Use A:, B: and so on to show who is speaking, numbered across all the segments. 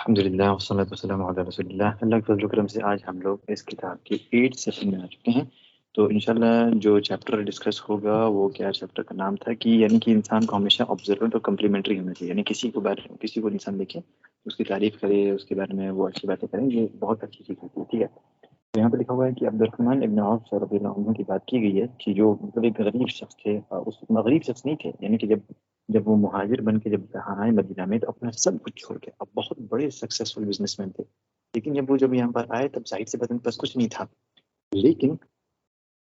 A: अल्हम्दुलिल्लाह वस्सलातु वस्सलामु अला रसूलिल्लाह। अल्लाह के फज़ल व करम से आज हम लोग इस किताब के 8th सेशन में आ चुके हैं। तो इंशाल्लाह जो चैप्टर डिस्कस होगा वो क्या चैप्टर का नाम था कि यानी कि इंसान को हमेशा ऑब्जर्वेंट और कम्प्लीमेंट्री होना चाहिए। यानी किसी को इंसान देखे, उसकी तारीफ़ करे, उसके बारे में वो अच्छी बातें करें, ये बहुत अच्छी चीज़ होती है, ठीक है। तो यहाँ पे लिखा हुआ है कि अब्दुर्रहमान इब्न औफ रज़ियल्लाहु अन्हु की बात की गई है कि जो मतलब एक गरीब शख्स थे, उस गरीब शख्स नहीं थे, यानी कि जब जब वो मुहाजिर बन के जब यहाँ आए मदीना में तो अपना सब कुछ छोड़ के, अब बहुत बड़े सक्सेसफुल बिजनेसमैन थे। लेकिन जब यहाँ पर आए तब ज़ाहिर सी बात है उनके पास कुछ नहीं था। लेकिन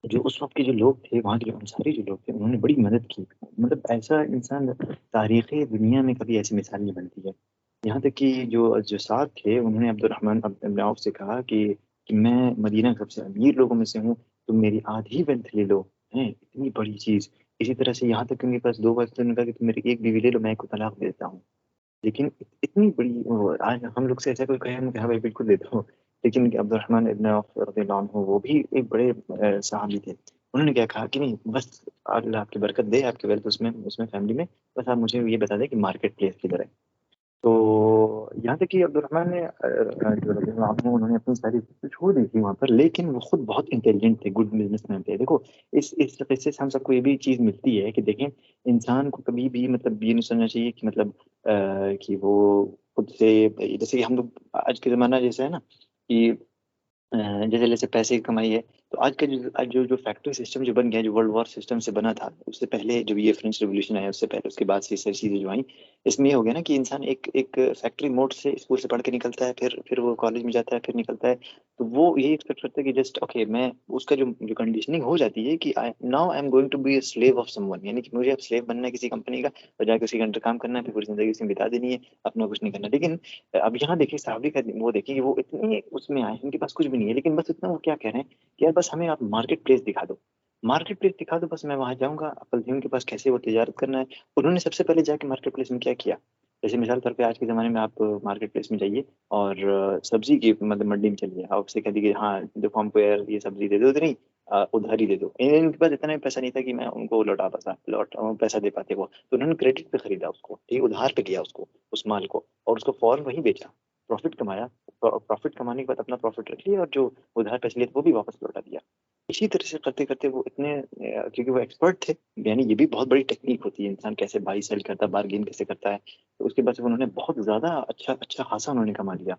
A: जो उस वक़्त के जो लोग थे, वहाँ के जो अंसारी जो लोग थे, उन्होंने बड़ी मदद की। मतलब ऐसा इंसान तारीख़ दुनिया में कभी ऐसी मिसाल नहीं बनती है। यहाँ तक कि जो साथ थे, उन्होंने अब्दुर्रहमान इब्न औफ से कहा कि मैं मदीना के सबसे अमीर लोगों में से हूँ, तुम मेरी आधी वेल्थ ले लो, हैं? इतनी बड़ी चीज़। इसी तरह से यहाँ तक कि उनके पास 2 वाइफ़ थे, उन्होंने कहा कि तुम मेरी 1 बीवी ले लो, मैं 1 को तलाक दे देता हूँ। लेकिन इतनी बड़ी आज हम लोग से ऐसा कोई कहे हम कि हाँ भाई बिल्कुल देता हूँ। लेकिन अब्दुर्रहमान इब्न औफ रज़ियल्लाहु अन्हु वो भी एक बड़े सहाबी थे। उन्होंने क्या कहा कि नहीं बस अल्लाह आपकी बरकत दे, आपकी वेल्थ उसमें उसमें फैमिली में, बस आप मुझे ये बता दें कि मार्केट प्लेस किधर है। तो यहाँ तक कि अब्दुर्रहमान ने जो रज़ियल्लाहु अन्हु उन्होंने अपनी सारी चीज़ें छोड़ दी थी वहाँ पर, लेकिन वो खुद बहुत इंटेलिजेंट थे, गुड बिज़नेसमैन थे। देखो इस किस्से से हम सबको ये भी चीज़ मिलती है कि देखें, इंसान को कभी भी मतलब ये नहीं सोचना चाहिए कि मतलब कि वो खुद से जैसे कि हम लोग आज के ज़माना जैसा है ना कि जैसे-जैसे पैसे की कमाई है, तो आज जो फैक्ट्री सिस्टम जो बन गया है, जो वर्ल्ड वॉर सिस्टम से बना था, उससे पहले जब ये फ्रेंच रिवॉल्यूशन आया, उससे पहले उसके बाद से ये सारी चीज़ें जो आईं, इसमें ये हो गया ना कि इंसान एक एक फैक्ट्री मोड से स्कूल से पढ़ के निकलता है, फिर वो कॉलेज में जाता है, फिर निकलता है, तो वो यही एक्सपेक्ट करता है कि जस्ट ओके मैं उसका जो जो कंडीशनिंग हो जाती है कि I am going to be a slave of someone, यानी कि मुझे अब स्लेव बनना है किसी कंपनी का और जाके उसी के अंडर काम करना है, फिर पूरी ज़िंदगी उसी में बिता देनी है, अपना कुछ नहीं करना। लेकिन अब यहाँ देखिए साहबी का वो देखिए वो इतने उसमें आए हैं, उनके पास कुछ भी नहीं है, लेकिन बस इतना वो क्या कह रहे हैं कि यार बस हमें आप मार्केट प्लेस दिखा दो। मार्केट प्लेस दिखा दो, बस मैं वहाँ जाऊँगा, अक्ल थी उनके पास कैसे वो तिजारत करना है। उन्होंने सबसे पहले जाके मार्केट प्लेस में क्या किया? जैसे मिसाल के तौर पे आज के ज़माने में आप मार्केट प्लेस में जाइए और सब्ज़ी की मतलब मंडी में चलिए, आप उससे कह दीजिए हाँ, देखो हमको यार ये सब्ज़ी दे दो तो नहीं उधार ही दे दो। इनके पास इतना भी पैसा नहीं था कि मैं उनको पैसा दे पाते वो। तो उन्होंने क्रेडिट पे खरीदा उसको, ठीक है? उधार पे लिया उसको, उस माल को और उसको फ़ौरन वहीं बेचा। प्रॉफ़िट कमाया, प्रॉफ़िट कमाने के बाद अपना प्रॉफ़िट रख लिया और जो उधार पैसे लिए थे वो भी वापस लौटा दिया। इसी तरह से करते-करते वो इतने क्योंकि वो एक्सपर्ट थे, यानी ये भी बहुत बड़ी टेक्नीक होती है, इंसान कैसे बाय सेल करता है, बार्गेन कैसे करता है। तो उसके बाद से उन्होंने बहुत ज़्यादा अच्छा खासा उन्होंने कमा लिया।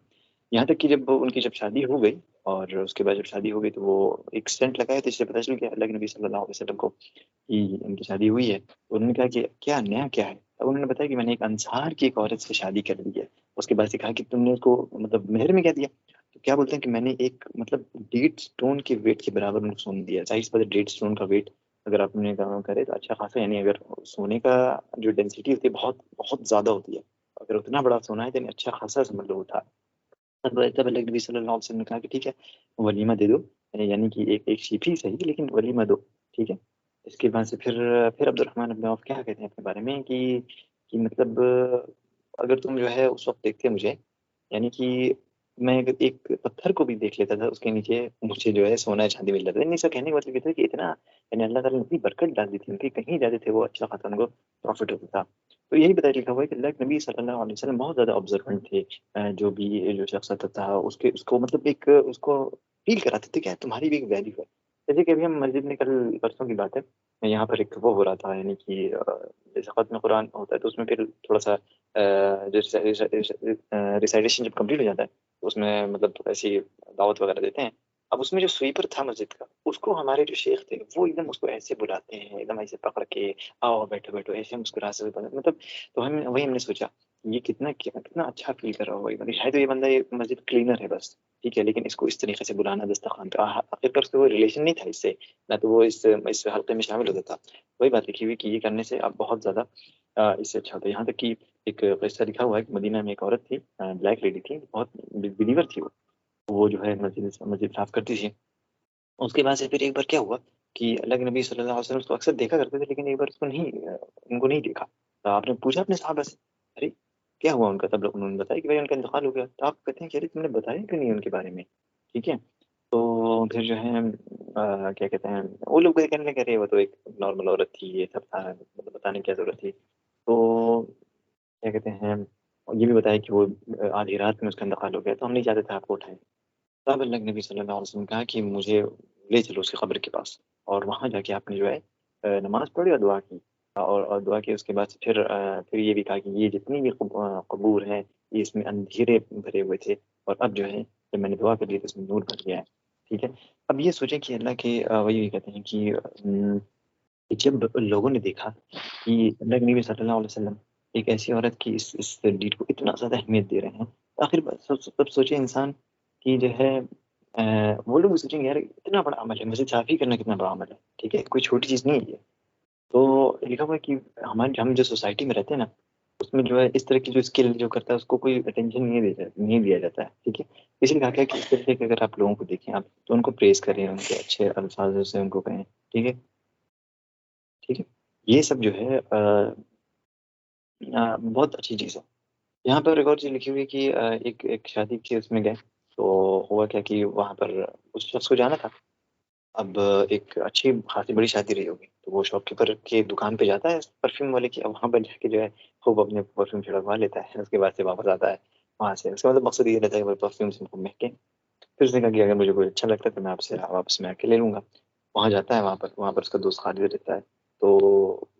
A: यहाँ तक कि जब शादी हो गई और उसके बाद जब शादी हो गई तो वो एक स्टंट लगाए थे जिससे पता चल गया अल्लाह के नबी सल्लल्लाहु अलैहि वसल्लम को कि इनकी शादी हुई है। तो उन्होंने कहा कि क्या नया क्या है? तब उन्होंने बताया कि मैंने एक अंसार की एक औरत से शादी कर ली है। उसके बाद से कहा कि तुमने उसको मतलब मेहर में क्या दिया? तो क्या बोलते हैं कि मैंने एक मतलब डेढ़ स्टोन के वेट के बराबर उनको सोना दिया। ज़ाहिर-सी बात है डेढ़ स्टोन का वेट अगर आपने करे तो अच्छा खासा यानी अगर सोने का जो डेंसिटी होती है बहुत बहुत ज़्यादा होती है। अगर उतना बड़ा सोना है तो यानी अच्छा खासा समझ लो वो था। तब अल्लाह के नबी सल्लल्लाहु अलैहि वसल्लम ने कहा कि ठीक है, वलीमा दे दो। यानी कि एक एक शीप ही सही लेकिन वलीमा दो, ठीक है? इसके बाद से फिर अब्दुर्रहमान इब्न औफ क्या कहते हैं अपने बारे में कि मतलब अगर तुम जो है उस वक़्त देखते मुझे, यानी कि मैं अगर एक पत्थर को भी देख लेता था, उसके नीचे मुझे जो है सोना-चांदी मिल जाता था। यानी इसका कहने का मतलब ये था कि इतना यानी अल्लाह ताला ने इतनी बरकत डाल दी थी उनकी, कहीं जाते थे वो अच्छा खासा उनको प्रॉफ़िट होता था। तो यही बताया लिखा हुआ है कि अल्लाह के नबी सल्लल्लाहु अलैहि वसल्लम बहुत ज़्यादा ऑब्ज़र्वेंट थे। जो भी जो शख्स आता था उसके उसको मतलब एक उसको फ़ील कराते थे कि यार तुम्हारी भी एक वैल्यू है। जैसे कि अभी हम मस्जिद में कल परसों की बात है, यहाँ पर एक वो हो रहा था यानी कि जैसे ख़त्म कुरान होता है तो उसमें फिर थोड़ा-सा रिसाइटेशन जब कंप्लीट हो जाता है, तो उसमें मतलब ऐसी दावत वगैरह देते हैं। अब उसमें जो स्वीपर था मस्जिद का, उसको हमारे जो शेख थे, वो एकदम उसको ऐसे बुलाते हैं, एकदम ऐसे पकड़ के, "आओ बैठो, बैठो" ऐसे मुस्कुराते हुए मतलब तो हमने सोचा, ये कितना अच्छा फ़ील कर रहा होगा ये बंदा। शायद ये बंदा ये मस्जिद क्लीनर है बस, ठीक है? लेकिन इसको इस तरीके से बुलाना दस्तरख़्वान पे आख़िरकार उसका कोई रिलेशन नहीं था इससे, ना तो वो इस हल्के में शामिल होता था। वही बात लिखी हुई कि ये करने से अब बहुत ज़्यादा इससे अच्छा होता है। यहाँ तक कि एक किस्सा लिखा हुआ है कि मदीना में एक औरत थी ब्लैक लेडी थी, बहुत बिलीवर थी वो। वो जो है मस्जिद साफ़ करती थी। उसके बाद से फिर एक बार क्या हुआ कि अल्लाह के नबी सल्लल्लाहु अलैहि वसल्लम उसको अक्सर देखा करते थे, लेकिन एक बार उनको नहीं देखा। तो आपने पूछा अपने सहाबा से, "अरे! क्या हुआ उनका?" तब लोग उन्होंने बताया कि भाई उनका इंतकाल हो गया। तो आप कहते हैं कि अरे! तुमने बताया क्यों नहीं उनके बारे में? ठीक है? तो फिर जो है क्या कहते हैं, वो लोग भी कहने लगे, "अरे! वो तो एक नॉर्मल औरत थी, ये सब था, मतलब बताने की क्या ज़रूरत थी?" तो क्या कहते हैं और ये भी बताया कि वो आधी रात में उसका इंतकाल हो गया, तो हम नहीं चाहते थे आपको उठाएं। तब अल्लाह के नबी सल्लल्लाहु अलैहि वसल्लम ने कहा कि मुझे ले चलो उसकी कब्र के पास, और वहाँ जाके आपने जो है नमाज पढ़ी और दुआ की, और दुआ की। उसके बाद से फिर ये भी कहा कि ये जितनी भी कबूर हैं, ये इसमें अंधेरे भरे हुए थे, और अब जो है जब मैंने दुआ कर दी तो इसमें नूर भर गया है। ठीक है। अब ये सोचें कि अल्लाह के वही कहते हैं कि जब लोगों ने देखा कि अल्लाह के नबी सल्लल्लाहु अलैहि वसल्लम एक ऐसी औरत की इस डीड को इतना ज़्यादा अहमियत दे रहे हैं, तो आखिर तब सोचे इंसान कि जो है वो लोग भी सोचेंगे यार इतना बड़ा अमल है, मस्जिद साफ़ ही करना कितना बड़ा अमल है। ठीक है, कोई छोटी चीज़ नहीं है ये। तो लिखा हुआ है कि हम जो सोसाइटी में रहते हैं ना, उसमें जो है इस तरह की जो स्किल जो करता है उसको कोई अटेंशन नहीं दिया जाता है। ठीक है, इसलिए कहा गया कि इस तरीके के अगर आप लोगों को देखें, आप तो उनको प्रेज़ करें, उनके अच्छे अल्फाजों से उनको कहें। ठीक है? ठीक है? ये सब जो है बहुत अच्छी चीज़ है। यहाँ पर एक और चीज़ लिखी हुई है कि एक एक शादी के उसमें गए, तो हुआ क्या कि वहाँ पर उस शख्स को जाना था। अब एक अच्छी खासी बड़ी शादी रही होगी, तो वो शॉपकीपर की दुकान पे जाता है परफ्यूम वाले की, अब वहाँ पर जाके जो है खूब अपने परफ्यूम छिड़कवा लेता है, उसके बाद से वापस आता है वहाँ से। उसका मतलब मकसद ये रहता है कि परफ्यूम से उनको महके। फिर उसने कहा कि अगर मुझे कोई अच्छा लगता है तो मैं आपसे वापस में आके ले लूँगा। वहाँ जाता है, वहाँ पर उसका दोस्त खालिद रहता है। तो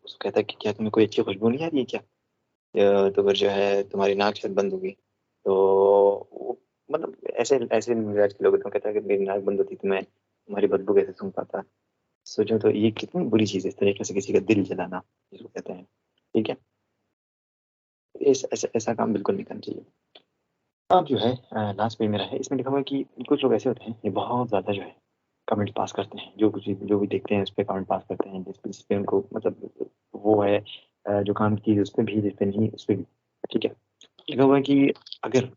A: उसको कहता है कि क्या तुम्हें कोई अच्छी खुशबू नहीं आ रही है क्या? तो फिर जो है तुम्हारी नाक शायद बंद होगी। तो वो मतलब ऐसे ऐसे मिजाज के लोग होते हैं। कहता है कि मेरी नाक बंद होती तो मैं तुम्हारी बदबू कैसे सूंघ पाता। सोचो तो ये कितनी बुरी चीज़ है, इस तरीके से किसी का दिल जलाना जिसको कहते हैं। ठीक है, ऐसा काम बिल्कुल नहीं करना चाहिए। अब जो है लास्ट पे मेरा है, इसमें लिखा हुआ है कि कुछ लोग ऐसे होते हैं ये बहुत ज़्यादा जो है कमेंट पास करते हैं, जो भी देखते हैं उस पर कमेंट पास करते हैं, जिस पे उनको मतलब वो है जो काम की उस पर भी, जिस पे नहीं उस पर भी। ठीक है, लिखा हुआ है कि अगर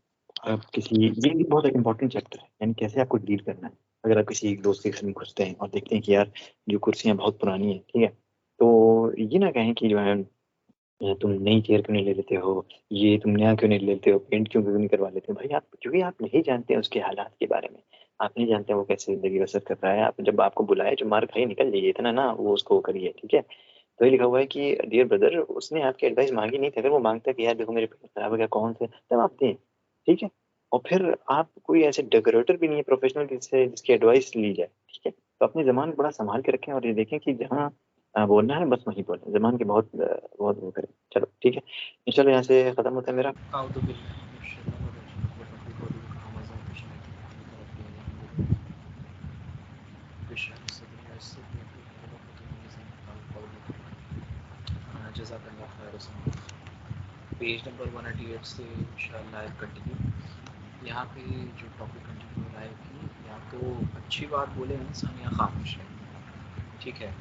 A: आप किसी, ये भी बहुत एक इंपॉर्टेंट चैप्टर है, यानी कैसे आपको डील करना है। अगर आप किसी एक दोस्त के घर में घुसते हैं और देखते हैं कि यार जो कुर्सियाँ बहुत पुरानी है, ठीक है, तो ये ना कहें कि जो है तुम नई चेयर क्यों नहीं ले लेते हो, ये तुम नया क्यों नहीं ले लेते हो, पेंट क्यों क्यों नहीं करवा लेते हो भाई आप, क्योंकि आप नहीं जानते हैं उसके हालात के बारे में। आप नहीं जानते हैं वो कैसे जिंदगी बसर कर रहा है। आप जब आपको बुलाए जो मार खाई निकल जाइए, इतना ना वो उसको करिए। ठीक है, तो ये लिखा हुआ है कि डियर ब्रदर, उसने आपकी एडवाइस मांगी नहीं थी, अगर वो मांगता है कि यार देखो मेरे पेट खराब हो गया कौन से, तब आप दें। ठीक है, और फिर आप कोई ऐसे डेकोरेटर भी नहीं है प्रोफेशनल जिससे जिसकी एडवाइस ली जाए। ठीक है, तो अपनी जबान को बड़ा संभाल के रखें, और ये देखें कि जहाँ बोलना है बस वहीं बोलें, जबान के बहुत वो करें। चलो ठीक है, चलो यहाँ से खत्म होता है मेरा।
B: पेज नंबर 188 से इंशाल्लाह कंटिन्यू। यहाँ पे जो टॉपिक कंटिन्यू हो रहा है कि या तो अच्छी बात बोले इंसान या खामोश है। ठीक है,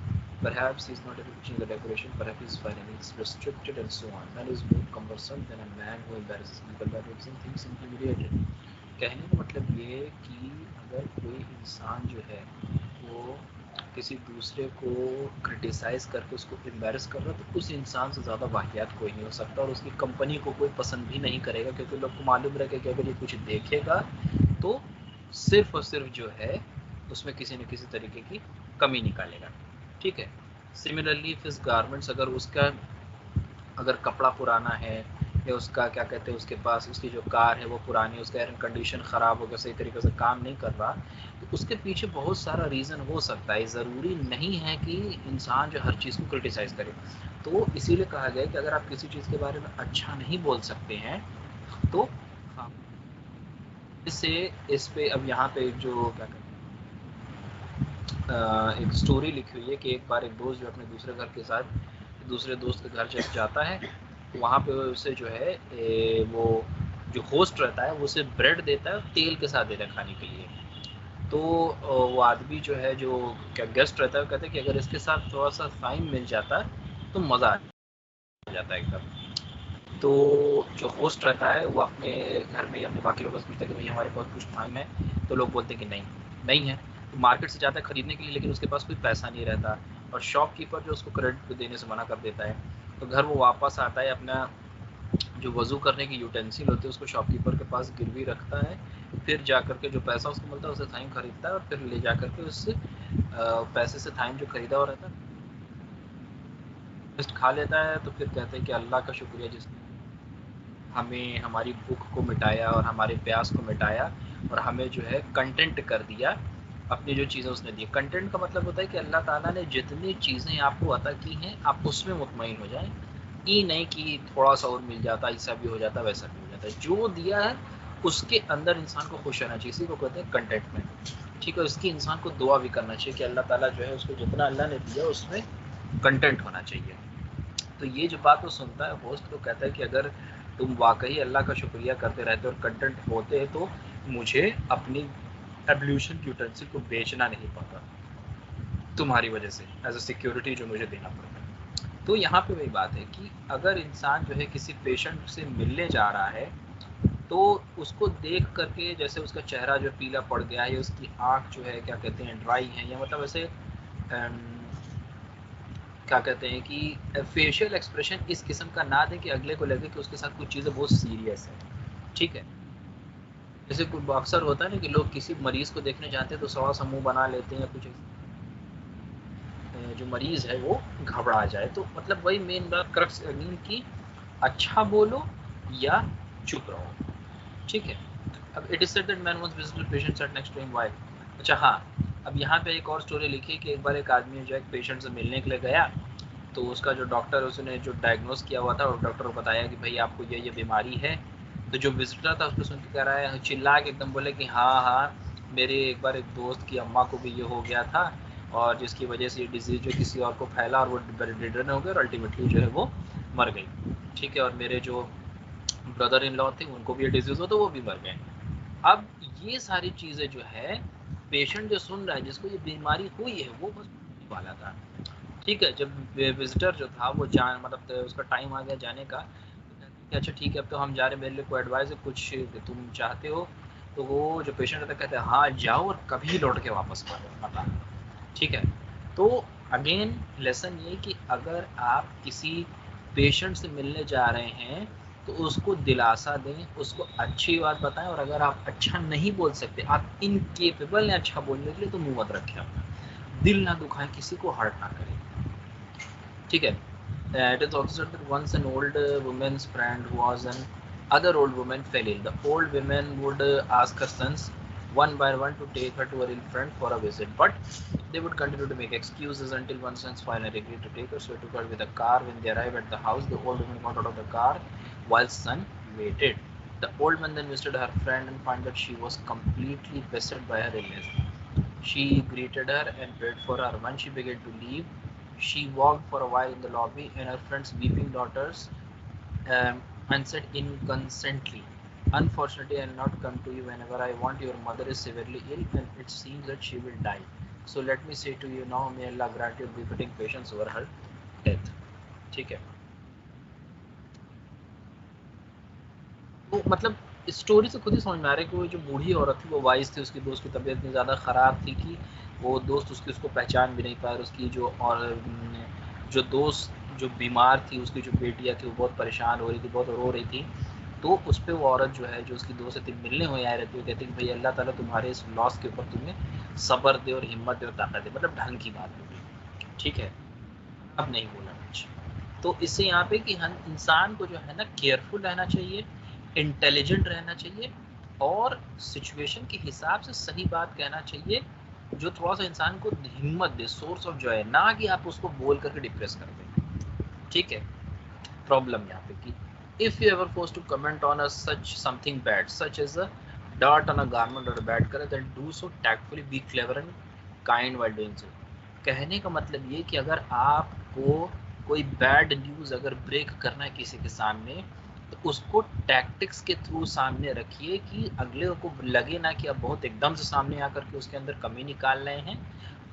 B: perhaps he's not able to change the decoration, perhaps his finance is restricted and so on. Man is more cumbersome than a man who embarrasses people by noticing things intimidated. कहने का मतलब ये है कि अगर कोई इंसान जो है वो किसी दूसरे को क्रिटिसाइज करके उसको एम्बेरस कर रहा है, तो उस इंसान से ज़्यादा वाहियात कोई नहीं हो सकता, और उसकी कंपनी को कोई पसंद भी नहीं करेगा, क्योंकि लोग को मालूम रहे कि अगर ये कुछ देखेगा तो सिर्फ और सिर्फ जो है उसमें किसी न किसी तरीके की कमी निकालेगा। ठीक है, सिमिलरली फिर गारमेंट्स, अगर कपड़ा पुराना है या उसका क्या कहते हैं उसके पास उसकी जो कार है वो पुरानी है, उसका एयर कंडीशन ख़राब हो गया, सही तरीके से काम नहीं कर रहा, तो उसके पीछे बहुत सारा रीज़न हो सकता है। ज़रूरी नहीं है कि इंसान जो हर चीज़ को क्रिटिसाइज़ करे। तो इसीलिए कहा गया कि अगर आप किसी चीज़ के बारे में अच्छा नहीं बोल सकते हैं तो इससे इस पे अब यहाँ पे जो क्या कहते हैं एक स्टोरी लिखी हुई है कि एक बार एक दोस्त जो अपने दूसरे घर के साथ दूसरे दोस्त के घर जब जाता है, वहाँ पे उसे जो है वो जो होस्ट रहता है वो उसे ब्रेड देता है, तेल के साथ देता है खाने के लिए। तो वो आदमी जो है जो क्या गेस्ट रहता है वो कहता है कि अगर इसके साथ थोड़ा सा साइन मिल जाता तो मज़ा आ जाता है एकदम। तो जो होस्ट रहता है वो अपने घर में अपने बाकी लोगों से पूछता है कि भाई हमारे पास कुछ टाइम है, तो लोग बोलते हैं कि नहीं है। तो मार्केट से जाता है खरीदने के लिए, लेकिन उसके पास कोई पैसा नहीं रहता, और शॉपकीपर जो उसको क्रेडिट देने से मना कर देता है। तो घर वो वापस आता है, अपना जो वज़ू करने की यूटेंसिल होती है उसको शॉपकीपर के पास गिरवी रखता है, फिर जा करके जो पैसा उसको मिलता है उससे थाइम खरीदता है, और फिर ले जा करके उससे पैसे से थाइम जो खरीदा हुआ रहता है खा लेता है। तो फिर कहते हैं कि अल्लाह का शुक्रिया जिसने हमें हमारी भूख को मिटाया और हमारे प्यास को मिटाया और हमें जो है कंटेंट कर दिया अपनी जो चीज़ें उसने दी। कंटेंट का मतलब होता है कि अल्लाह ताला ने जितनी चीज़ें आपको अता की हैं आप उसमें मुतमईन हो जाएं, ये नहीं कि थोड़ा सा और मिल जाता, ऐसा भी हो जाता, वैसा भी हो जाता। जो दिया है उसके अंदर इंसान को खुश रहना चाहिए, इसी को कहते हैं कंटेंटमेंट। ठीक है, इसकी इंसान को दुआ भी करना चाहिए कि अल्लाह ताला जो है उसको जितना अल्लाह ने दिया उसमें कंटेंट होना चाहिए। तो ये जो बात वो सुनता है होस्ट, तो कहता है कि अगर तुम वाकई अल्लाह का शुक्रिया करते रहते और कंटेंट होते तो मुझे अपनी एवोल्यूशन की यूटेंसिल को बेचना नहीं पड़ता तुम्हारी वजह से, एज अ सिक्योरिटी जो मुझे देना पड़ता। तो यहाँ पे वही बात है कि अगर इंसान जो है किसी पेशेंट से मिलने जा रहा है तो उसको देख करके जैसे उसका चेहरा जो पीला पड़ गया है, उसकी आँख जो है क्या कहते हैं ड्राई है, या मतलब ऐसे क्या कहते हैं कि फेशियल एक्सप्रेशन इस किस्म का ना दें कि अगले को लगे कि उसके साथ कुछ चीज़ें बहुत सीरियस है। ठीक है, जैसे कुछ अक्सर होता है ना कि लोग किसी मरीज को देखने जाते हैं तो सवा सा मुँह बना लेते हैं या कुछ, जो मरीज है वो घबरा जाए। तो मतलब वही मेन बात क्रक्स मीन की अच्छा बोलो या चुप रहो। ठीक है, अब it is said that man was visited patient sat next to him while. अच्छा हाँ, अब यहाँ पे एक और स्टोरी लिखी है कि एक बार एक आदमी जो एक पेशेंट से मिलने के लिए गया, तो उसका जो डॉक्टर उसने जो डायग्नोस किया हुआ था और डॉक्टर को बताया कि भाई आपको ये बीमारी है। तो जो विजिटर था उसको सुन के कह रहा है, चिल्ला के एकदम बोले कि हाँ हाँ, मेरे एक बार एक दोस्त की अम्मा को भी ये हो गया था और जिसकी वजह से ये डिजीज़ जो किसी और को फैला और वो बेडरिडन हो गए और अल्टीमेटली जो है वो मर गई। ठीक है, और मेरे जो ब्रदर इन लॉ थे उनको भी ये डिजीज़ हो तो वो भी मर गए। अब ये सारी चीज़ें जो है पेशेंट जो सुन रहा है जिसको ये बीमारी हुई है वो बस वाला था। ठीक है, जब विजिटर जो था वो जान मतलब उसका टाइम आ गया जाने का, तो कहते हैं कि अच्छा ठीक है अब तो हम जा रहे हैं, मेरे लिए कोई एडवाइस है कुछ तुम चाहते हो। तो वो जो पेशेंट रहता है कहते हैं हाँ जाओ और कभी लौट के वापस मत आना। ठीक है, तो अगेन लेसन ये कि अगर आप किसी पेशेंट से मिलने जा रहे हैं तो उसको दिलासा दें, उसको अच्छी बात बताएं, और अगर आप अच्छा नहीं बोल सकते, आप इनकेपेबल हैं अच्छा बोलने के लिए, तो मुंह मत रखें अपना, दिल ना दुखाएं, किसी को हर्ट ना करें। ठीक है, it is also said that once an old woman's friend who was an other old woman fell ill. The old woman would ask her sons one by one to take her to her ill friend for a visit, but they would continue to make excuses until one son finally agreed to take her. So he took her with a car. When they arrived at the house, the old woman got out of the car while son waited. The old man then visited her friend and found that she was completely bested by her illness. She greeted her and prayed for her. When she began to leave, she walked for a while in the lobby, and her friend's weeping daughters answered inconsistently, "Unfortunately, I'll not come to you whenever I want. Your mother is severely ill, and it seems that she will die. So let me say to you now, may Allah grant you befitting patience over her death." ठीक है, तो मतलब story से खुद ही समझ में आ रहा है कि वो जो बूढ़ी औरत थी वो वाइस थी, उसकी दोस्त की तबीयत इतनी ज़्यादा ख़राब थी कि वो दोस्त उसको पहचान भी नहीं पाया, और उसकी जो दोस्त जो बीमार थी उसकी जो बेटियाँ थी वो बहुत परेशान हो रही थी, बहुत रो रही थी। तो उस पर वो औरत जो है जो उसकी दोस्त से मिलने हुए आए रहती है, कहती है कि भाई अल्लाह ताला तुम्हारे इस लॉस के ऊपर तुम्हें सब्र दे और हिम्मत दे और ताकत दे, मतलब ढंग की बात होगी। ठीक है, अब नहीं बोला कुछ। तो इससे यहाँ पे कि हम इंसान को जो है ना केयरफुल रहना चाहिए, इंटेलिजेंट रहना चाहिए, और सिचुएशन के हिसाब से सही बात कहना चाहिए जो थोड़ा सा इंसान को हिम्मत दे, सोर्स ऑफ जॉय, ना कि आप उसको बोल करके डिप्रेस कर दें। ठीक है, प्रॉब्लम यहाँ पे कि if you ever force to comment on a such something bad such as a dart on a garment और bad colour, then do so tactfully, be clever and kind while doing so. कहने का मतलब ये कि अगर आपको कोई bad news अगर ब्रेक करना है किसी के सामने, तो उसको टैक्टिक्स के थ्रू सामने रखिए कि अगले को लगे ना कि आप बहुत एकदम से सामने आकर के उसके अंदर कमी निकाल रहे हैं,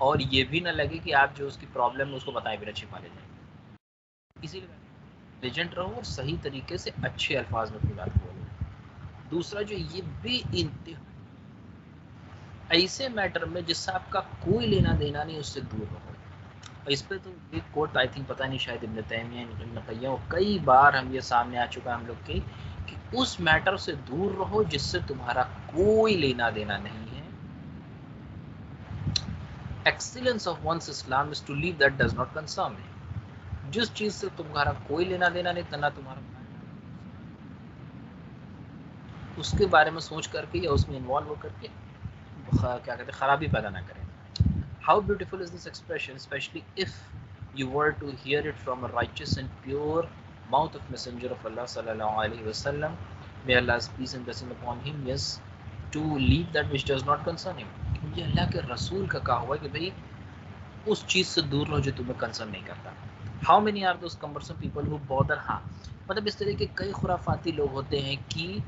B: और ये भी ना लगे कि आप जो उसकी प्रॉब्लम है उसको बताए बिना छिपा ले जाएंगे। इसीलिए इंटेलिजेंट रहो और सही तरीके से अच्छे अल्फाज में अपनी बात बोलो। दूसरा जो ये बेइंतहा ऐसे मैटर में जिससे आपका कोई लेना देना नहीं, उससे दूर रहो। इस पे तो एक कोट आई थिंक पता नहीं शायद इब्न तैमिया इब्न क़य्यम, कई बार हम ये सामने आ चुका है हम लोग के कि उस मैटर से दूर रहो जिससे तुम्हारा कोई लेना देना नहीं है। Excellence of one's Islam is to leave that does not concern me. जिस चीज से तुम्हारा कोई लेना देना नहीं, ना तुम्हारा उसके बारे में सोच करके या उसमें इन्वॉल्व होकर के क्या कहते हैं खराबी पैदा ना करें. How beautiful is this expression, especially if you were to hear it from a righteous and pure mouth of Messenger of Allah sallallahu alaihi wasallam. May Allah's peace and blessing upon him. Yes, to leave that which does not concern him. ये अल्लाह के रसूल का कहा हुआ है कि भाई उस चीज से दूर रहो जो तुम्हें कंसर्न नहीं करता. How many are those cumbersome people who bother. हाँ, मतलब इस तरह के कई खुराफाती लोग होते हैं कि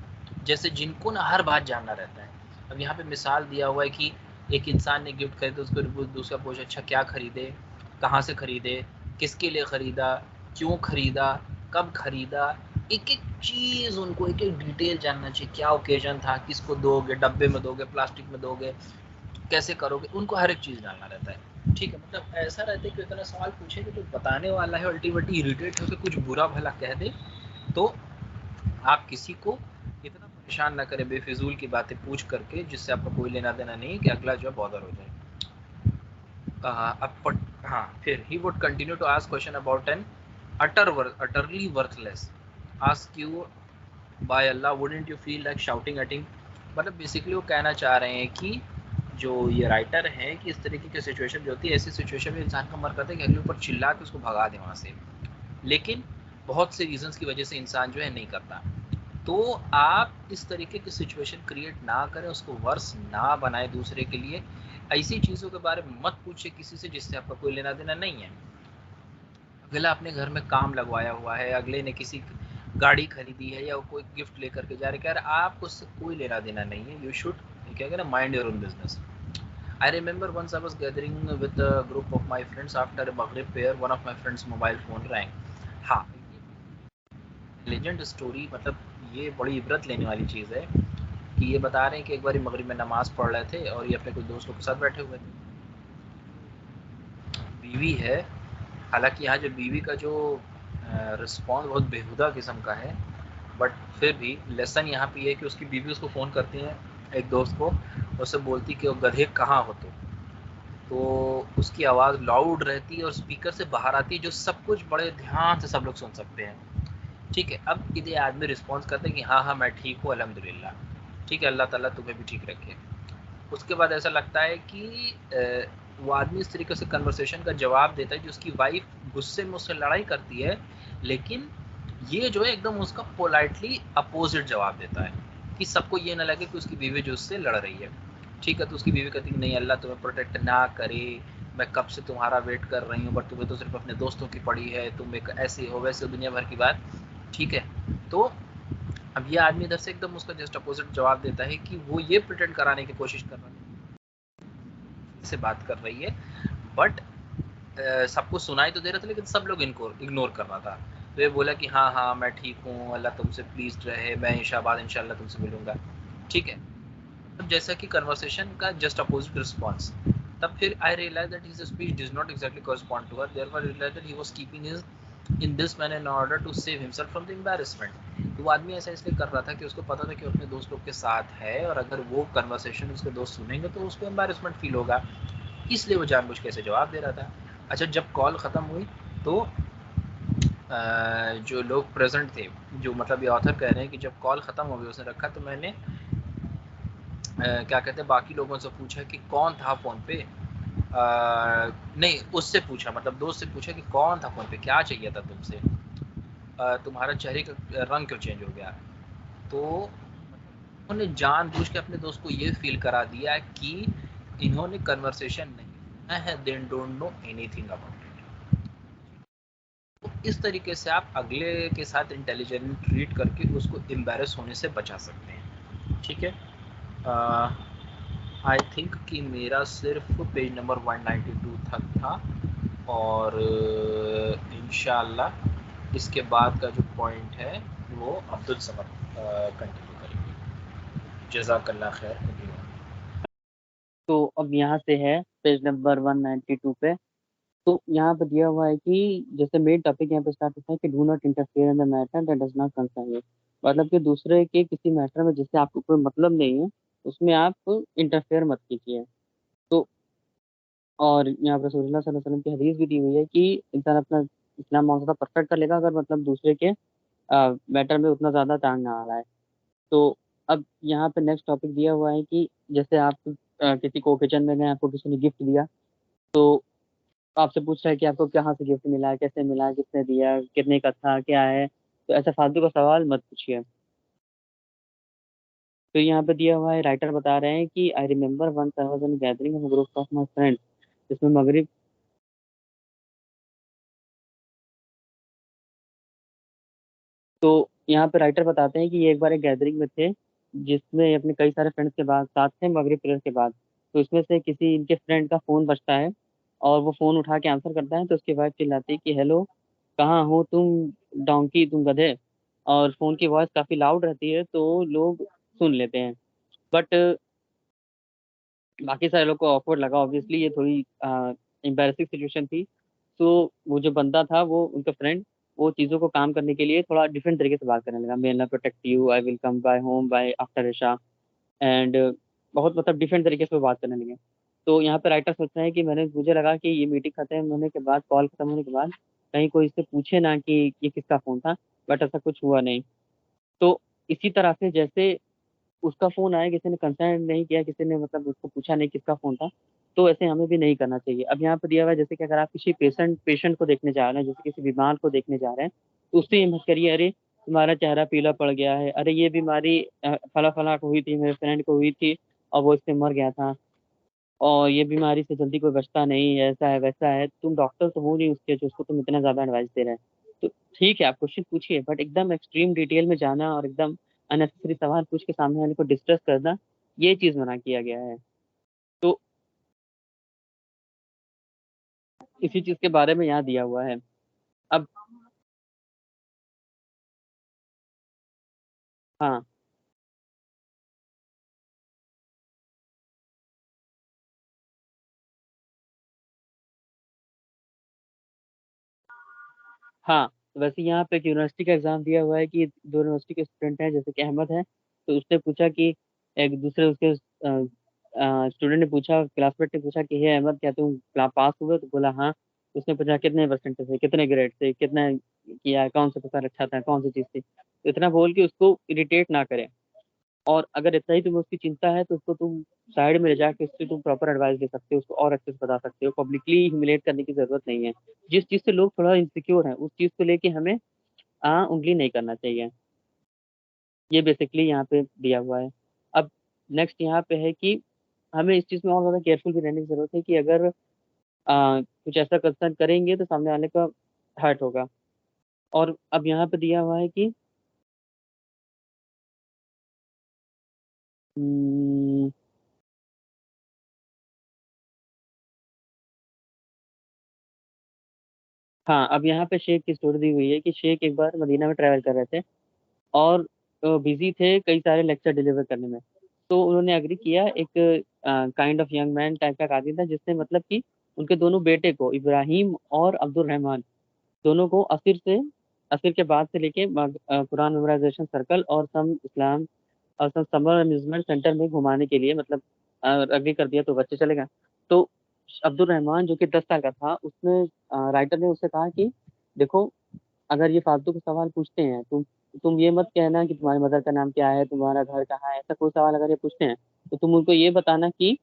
B: जैसे जिनको ना हर बात जानना रहता है. अब यहाँ पे मिसाल दिया हुआ है कि एक इंसान ने गिफ्ट खरीदा, उसको दूसरा पूछा अच्छा क्या खरीदे, कहाँ से खरीदे, किसके लिए खरीदा, क्यों खरीदा, कब खरीदा. एक एक चीज उनको एक एक डिटेल जानना चाहिए. क्या ओकेजन था, किसको दोगे, डब्बे में दोगे, प्लास्टिक में दोगे, कैसे करोगे, उनको हर एक चीज जानना रहता है. ठीक है, मतलब ऐसा रहता है कि इतना सवाल पूछे कि जो बताने वाला है अल्टीमेटली इरिटेट होकर कुछ बुरा भला कह दे, तो आप किसी को इतना परेशान ना करें बेफिजूल की बातें पूछ करके जिससे आपका कोई लेना देना नहीं है कि अगला जो बॉदर हो जाए. हाँ, फिर he would continue to ask question about an utterly worthless. Ask you by Allah, wouldn't you feel like shouting at him? मतलब बेसिकली वो कहना चाह रहे हैं कि जो ये राइटर है कि इस तरीके की सिचुएशन जो होती है, ऐसी सिचुएशन में इंसान का मन करता है कि अगले ऊपर चिल्ला के उसको भगा दे वहाँ से, लेकिन बहुत से रीजंस की वजह से इंसान जो है नहीं करता. तो आप इस तरीके की सिचुएशन क्रिएट ना करें, उसको वर्स ना बनाए दूसरे के लिए. ऐसी चीज़ों के बारे में मत पूछे किसी से जिससे आपका कोई लेना देना नहीं है. अगला अपने घर में काम लगवाया हुआ है, अगले ने किसी गाड़ी खरीदी है या कोई गिफ्ट लेकर के जा रहे हैं, आपको उससे कोई लेना देना नहीं है. यू शुड क्या कहना mind your own business. I remember once I was gathering with a group of my friends after a Maghrib prayer. One of my friends' mobile phone rang. हाँ, लेजेंड स्टोरी, मतलब ये बड़ी इबरत लेने वाली चीज़ है कि ये बता रहे हैं कि एक बार मगरिब में नमाज पढ़ रहे थे और ये अपने कुछ दोस्तों के साथ बैठे हुए थे. बीवी है, हालांकि यहाँ जो बीवी का जो रिस्पॉन्स बहुत बेहुदा किस्म का है, बट फिर भी लेसन यहाँ पे ये है कि उसकी बीवी उसको फ़ोन करती है एक दोस्त को, उससे बोलती कि वो गधे कहाँ हो तो उसकी आवाज़ लाउड रहती है और स्पीकर से बाहर आती है, जो सब कुछ बड़े ध्यान से सब लोग सुन सकते हैं. ठीक है, अब इधर आदमी रिस्पॉन्स करते हैं कि हाँ हाँ मैं ठीक हूँ अल्हम्दुलिल्लाह. ठीक है, अल्लाह ताला तुम्हें भी ठीक रखे. उसके बाद ऐसा लगता है कि वो आदमी इस तरीके से कन्वर्सेशन का जवाब देता है कि उसकी वाइफ गुस्से में उससे लड़ाई करती है, लेकिन ये जो है एकदम उसका पोलाइटली अपोजिट जवाब देता है कि सबको ये ना लगे कि उसकी बीवी जो उससे लड़ रही है. ठीक है, तो उसकी बीवी कहती है नहीं अल्लाह तुम्हें प्रोटेक्ट ना करे, मैं कब से तुम्हारा वेट कर रही हूँ, बट तुम्हें तो सिर्फ अपने दोस्तों की पड़ी है, तुम एक ऐसे हो वैसे हो, दुनिया भर की बात. ठीक है, तो अब ये आदमी इधर से एकदम उसका जस्ट अपोजिट जवाब देता है कि वो ये प्रिटेंड कराने की कोशिश कर रहा है से बात कर रही है, बट सबको सुनाई तो दे रहा था लेकिन सब लोग इनको इग्नोर कर रहा था. तो ये बोला कि हाँ हाँ मैं ठीक हूँ, अल्लाह तुमसे प्लीज रहे, मैं इंशाबाद इंशाल्लाह तुमसे मिलूंगा. ठीक है, तब जैसा कि कन्वर्सेशन का जस्ट अपोजिट रिस्पॉन्स, तब फिर I realise that his speech did not exactly correspond to her, therefore I realise that he was keeping his in this man in order to save himself from the embarrassment. तो वो आदमी ऐसा इसलिए कर रहा था कि उसको पता था कि अपने दोस्त लोग के साथ है और अगर वो कन्वर्सेशन उसके दोस्त सुनेंगे तो उसको एम्बैरेसमेंट फील होगा, इसलिए वो जानबूझ के ऐसे जवाब दे रहा था. अच्छा, जब कॉल ख़त्म हुई तो जो लोग प्रेजेंट थे, जो मतलब ये ऑथर कह रहे हैं कि जब कॉल ख़त्म हो गई उसने रखा, तो मैंने क्या कहते हैं बाकी लोगों से पूछा कि कौन था फ़ोन पे. नहीं, उससे पूछा, मतलब दोस्त से पूछा कि कौन था फ़ोन पे, क्या चाहिए था तुमसे, तुम्हारा चेहरे का रंग क्यों चेंज हो गया. तो उन्होंने जानबूझ के अपने दोस्त को ये फील करा दिया कि इन्होंने कन्वर्सेशन नहीं किया है, they don't know anything about it. तो इस तरीके से आप अगले के साथ इंटेलिजेंट ट्रीट करके उसको एम्बैरस होने से बचा सकते हैं. ठीक है, आई थिंक कि मेरा सिर्फ पेज नंबर 192 तक था और इंशाल्लाह इसके बाद का जो पॉइंट है वो अब्दुल समद कंटिन्यू करेंगे. जज़ाकल्लाह खैर.
C: तो अब यहाँ से है पेज नंबर 192 पे. तो यहाँ पे दिया हुआ है कि जैसे मेन टॉपिक यहाँ पे स्टार्ट होता है कि do not interfere in the matter that does not concern you. मतलब कि दूसरे के किसी मैटर में जिससे आपको कोई मतलब नहीं है उसमें आप इंटरफेयर मत कीजिए. तो और यहाँ पे रसूलुल्लाह सल्लल्लाहु अलैहि वसल्लम की हदीस भी दी हुई है कि इंसान अपना इस्लाम मामला परफेक्ट कर लेगा अगर मतलब दूसरे के मैटर में उतना ज़्यादा टांग ना आ रहा है. तो अब यहाँ पे नेक्स्ट टॉपिक दिया हुआ है कि जैसे आप किसी को ओकेजन में गए, आपको किसी ने गिफ्ट दिया, तो आपसे पूछ रहा है कि आपको कहाँ से गिफ्ट मिला, कैसे मिला, किसने दिया, कितने का था, क्या है। तो ऐसा फालतू का सवाल मत पूछिए। फिर यहाँ पे दिया हुआ है, राइटर बता रहे हैं कि I remember one I was in gathering of group of my friends, जिसमें मगरिब। तो यहाँ पे राइटर बताते हैं कि ये एक बार एक गैदरिंग में थे, जिसमें अपने कई सारे फ्रेंड्स के बाद साथ थे मगरिब प्रेयर के बाद। तो इसमें से किसी इनके फ्रेंड का फोन बजता है, और वो फोन उठा के आंसर करता है। तो उसकी वाइफ चिल्लाती है कि हेलो, कहाँ हो तुम डोंकी, तुम गधे। और फोन की वॉइस काफी लाउड रहती है, तो लोग सुन लेते हैं। बट बाकी सारे लोग को ऑकवर्ड लगा, ऑब्वियसली ये थोड़ी एम्बैरेसिंग सिचुएशन थी। तो वो जो बंदा था, वो उनका फ्रेंड, वो चीज़ों को काम करने के लिए थोड़ा डिफरेंट तरीके से बात करने लगा। May Allah protect you, I will come by home by after Isha. And बहुत मतलब डिफरेंट तरीके से वो बात करने लगे। तो यहाँ पे राइटर सोच रहे हैं कि मुझे लगा कि ये मीटिंग खत्म होने के बाद, कॉल खत्म होने के बाद, कहीं कोई इससे पूछे ना कि ये किसका फोन था। बट ऐसा कुछ हुआ नहीं। तो इसी तरह से जैसे उसका फोन आया, किसी ने कंसर्न नहीं किया, किसी ने मतलब उसको पूछा नहीं किसका फोन था, तो ऐसे हमें भी नहीं करना चाहिए। अब यहाँ पे दिया हुआ है जैसे कि अगर आप किसी पेशेंट को देखने जा रहे हैं, जैसे किसी बीमार को देखने जा रहे हैं, तो उससे ये मत करिए अरे तुम्हारा चेहरा पीला पड़ गया है, अरे ये बीमारी फला फला को हुई थी, मेरे फ्रेंड को हुई थी और वो इससे मर गया था, और ये बीमारी से जल्दी कोई बचता नहीं है, ऐसा है वैसा है। तुम डॉक्टर तो हो नहीं उसके, जो उसको तुम इतना ज्यादा एडवाइस दे रहे हैं। तो ठीक है, आप क्वेश्चन पूछिए, बट एकदम एक्सट्रीम डिटेल में जाना और एकदम अननेसेसरी सवाल पूछ के सामने वाले को डिस्ट्रेस करना, ये चीज मना किया गया है। तो इसी चीज के बारे में यहाँ दिया हुआ है। अब हाँ, हाँ, वैसे यहाँ पे एक यूनिवर्सिटी का एग्जाम दिया हुआ है कि दो यूनिवर्सिटी के स्टूडेंट हैं, जैसे कि अहमद है। तो उसने पूछा कि एक दूसरे उसके स्टूडेंट ने पूछा, क्लासमेट ने पूछा कि हे अहमद, क्या तुम पास हुए? तो बोला हाँ। उसने पूछा कितने परसेंटेज थे, कितने ग्रेड थे, कितना किया, कौन सा पेपर अच्छा था, कौन सी चीज थी। तो इतना बोल के उसको इरिटेट ना करें। और अगर इतना ही तुम्हें उसकी चिंता है, तो उसको तुम साइड में ले जाके उससे तुम प्रॉपर एडवाइस दे सकते हो, उसको और अच्छे से बता सकते हो। पब्लिकली ह्यूमिलेट करने की जरूरत नहीं है। जिस चीज से लोग थोड़ा इनसिक्योर हैं, उस चीज को लेके हमें उंगली नहीं करना चाहिए। ये बेसिकली यहाँ पे दिया हुआ है। अब नेक्स्ट यहाँ पे है कि हमें इस चीज में और ज्यादा केयरफुल भी रहने की जरूरत है कि अगर कुछ ऐसा कंसर्न करेंगे तो सामने वाले का हर्ट होगा। और अब यहाँ पे दिया हुआ है कि हम्म, हाँ, अब यहाँ पे शेख की स्टोरी दी हुई है कि शेख एक बार मदीना में ट्रैवल कर रहे थे, और बिजी थे कई सारे लेक्चर डिलीवर करने में। तो उन्होंने एग्री किया, एक kind of young man type का आदमी था, जिसने मतलब कि उनके दोनों बेटे को, इब्राहिम और अब्दुल रहमान, दोनों को असर के बाद से लेके कुरान मेमोराइजेशन सर्कल और सम इस्लाम और सम समर अम्यूजमेंट सेंटर में घुमाने के लिए मतलब अग्री कर दिया, तो बच्चे चले गए। तो अब्दुल रहमान जो कि 10 साल का था, उसने राइटर ने उससे कहा कि देखो, अगर ये फालतू के सवाल पूछते हैं, तुम ये मत कहना कि तुम्हारी मदर का नाम क्या है, तुम्हारा घर कहाँ है, ऐसा कोई सवाल अगर ये पूछते हैं, तो तुम उनको ये बताना कि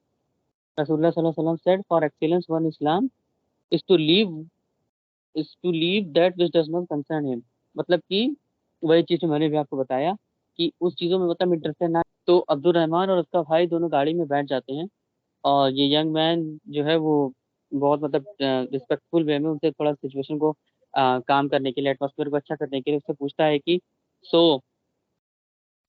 C: रसूलुल्लाह सल्लल्लाहु अलैहि वसल्लम said for excellence one Islam is to leave that which does not concern him. मतलब कि वही चीज जो मैंने भी आपको बताया, कि उस चीजों में मतलब इंटरफेयर ना। तो अब्दुल रहमान और उसका भाई दोनों गाड़ी में बैठ जाते हैं, और ये यंग मैन जो है वो बहुत मतलब रिस्पेक्टफुल वे में उनसे थोड़ा सिचुएशन को काम करने के लिए, एटमोसफेयर को अच्छा करने के लिए उससे पूछता है कि so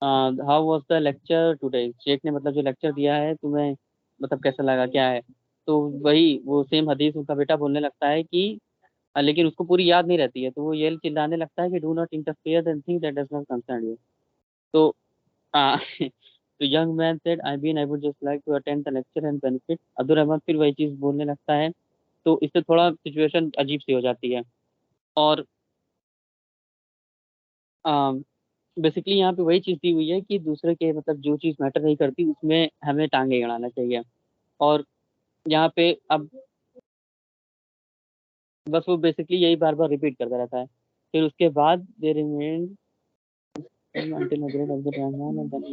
C: how was the lecture today. शेख ने मतलब जो लेक्चर दिया है तुम्हें मतलब कैसा लगा, क्या है। तो वही वो सेम हदीस उनका बेटा बोलने लगता है कि लेकिन उसको पूरी याद नहीं रहती है, तो वो ये चिल्लाने लगता है कि do not interfere and thing that does not concern you. तो uh, तो young man said I would just like to attend the lecture and benefit. Abdul Rahman फिर वही चीज बोलने लगता है। तो इससे थोड़ा सिचुएशन अजीब सी हो जाती है। और बेसिकली यहाँ पे वही चीज दी हुई है कि दूसरे के मतलब जो चीज मैटर नहीं करती, उसमें हमें टांगे अड़ाना चाहिए। और यहाँ पे अब बस वो बेसिकली यही बार बार रिपीट करता रहता है। फिर उसके बाद they remain until the grade of the Rahman and then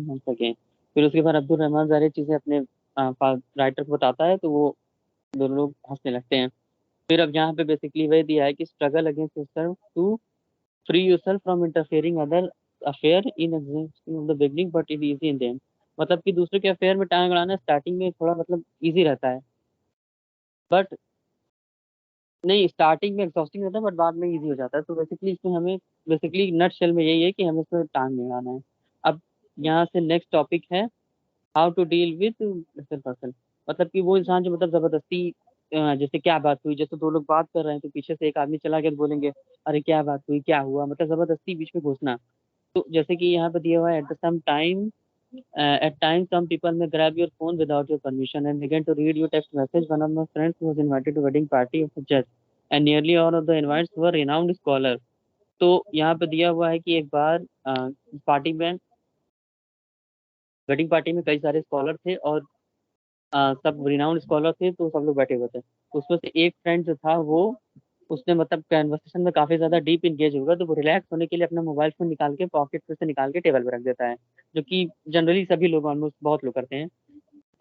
C: once again. फिर उसके बाद अब्दुल रहमान सारी चीजें अपने राइटर को बताता है, तो वो दोनों लोग हंसने लगते हैं। फिर अब यहाँ पे बेसिकली वही दिया है कि struggle against yourself to free yourself from interfering other affair in existing of the beginning but it easy in the end. मतलब कि दूसरे के अफेयर में टांग अड़ाना स्टार्टिंग में थोड़ा मतलब इजी रहता है, बट नहीं, स्टार्टिंग में एग्जॉस्टिंग रहता है बट बाद में इजी हो जाता है। तो बेसिकली इसमें हमें बेसिकली नट शेल में यही है कि हमें इसमें टांग नहीं अड़ाना है। अब यहाँ से नेक्स्ट टॉपिक है how to deal with person. मतलब कि वो इंसान जो मतलब जबरदस्ती जैसे क्या बात हुई, जैसे दो लोग बात कर रहे हैं तो पीछे से एक आदमी चला गया तो बोलेंगे अरे क्या बात हुई, क्या हुआ, मतलब जबरदस्ती बीच में घुसना। तो जैसे कि यहाँ पे दिया हुआ है at the some time at times some people may grab your phone without your permission and begin to read your text message. One of my friends was invited to wedding party of a judge and nearly all of the invites were renowned scholar. तो यहाँ पे दिया हुआ है कि एक बार party में wedding party में कई सारे स्कॉलर थे और सब रिनाउंड स्कॉलर थे, तो सब लोग बैठे हुए थे। तो उसमें से एक फ्रेंड जो था वो उसने मतलब कन्वर्सेशन में काफी ज्यादा डीप इंगेज होगा, तो वो रिलैक्स होने के लिए अपना मोबाइल फोन निकाल के पॉकेट में से निकाल के टेबल पर रख देता है, जो कि जनरली सभी लोग ऑलमोस्ट बहुत लोग करते हैं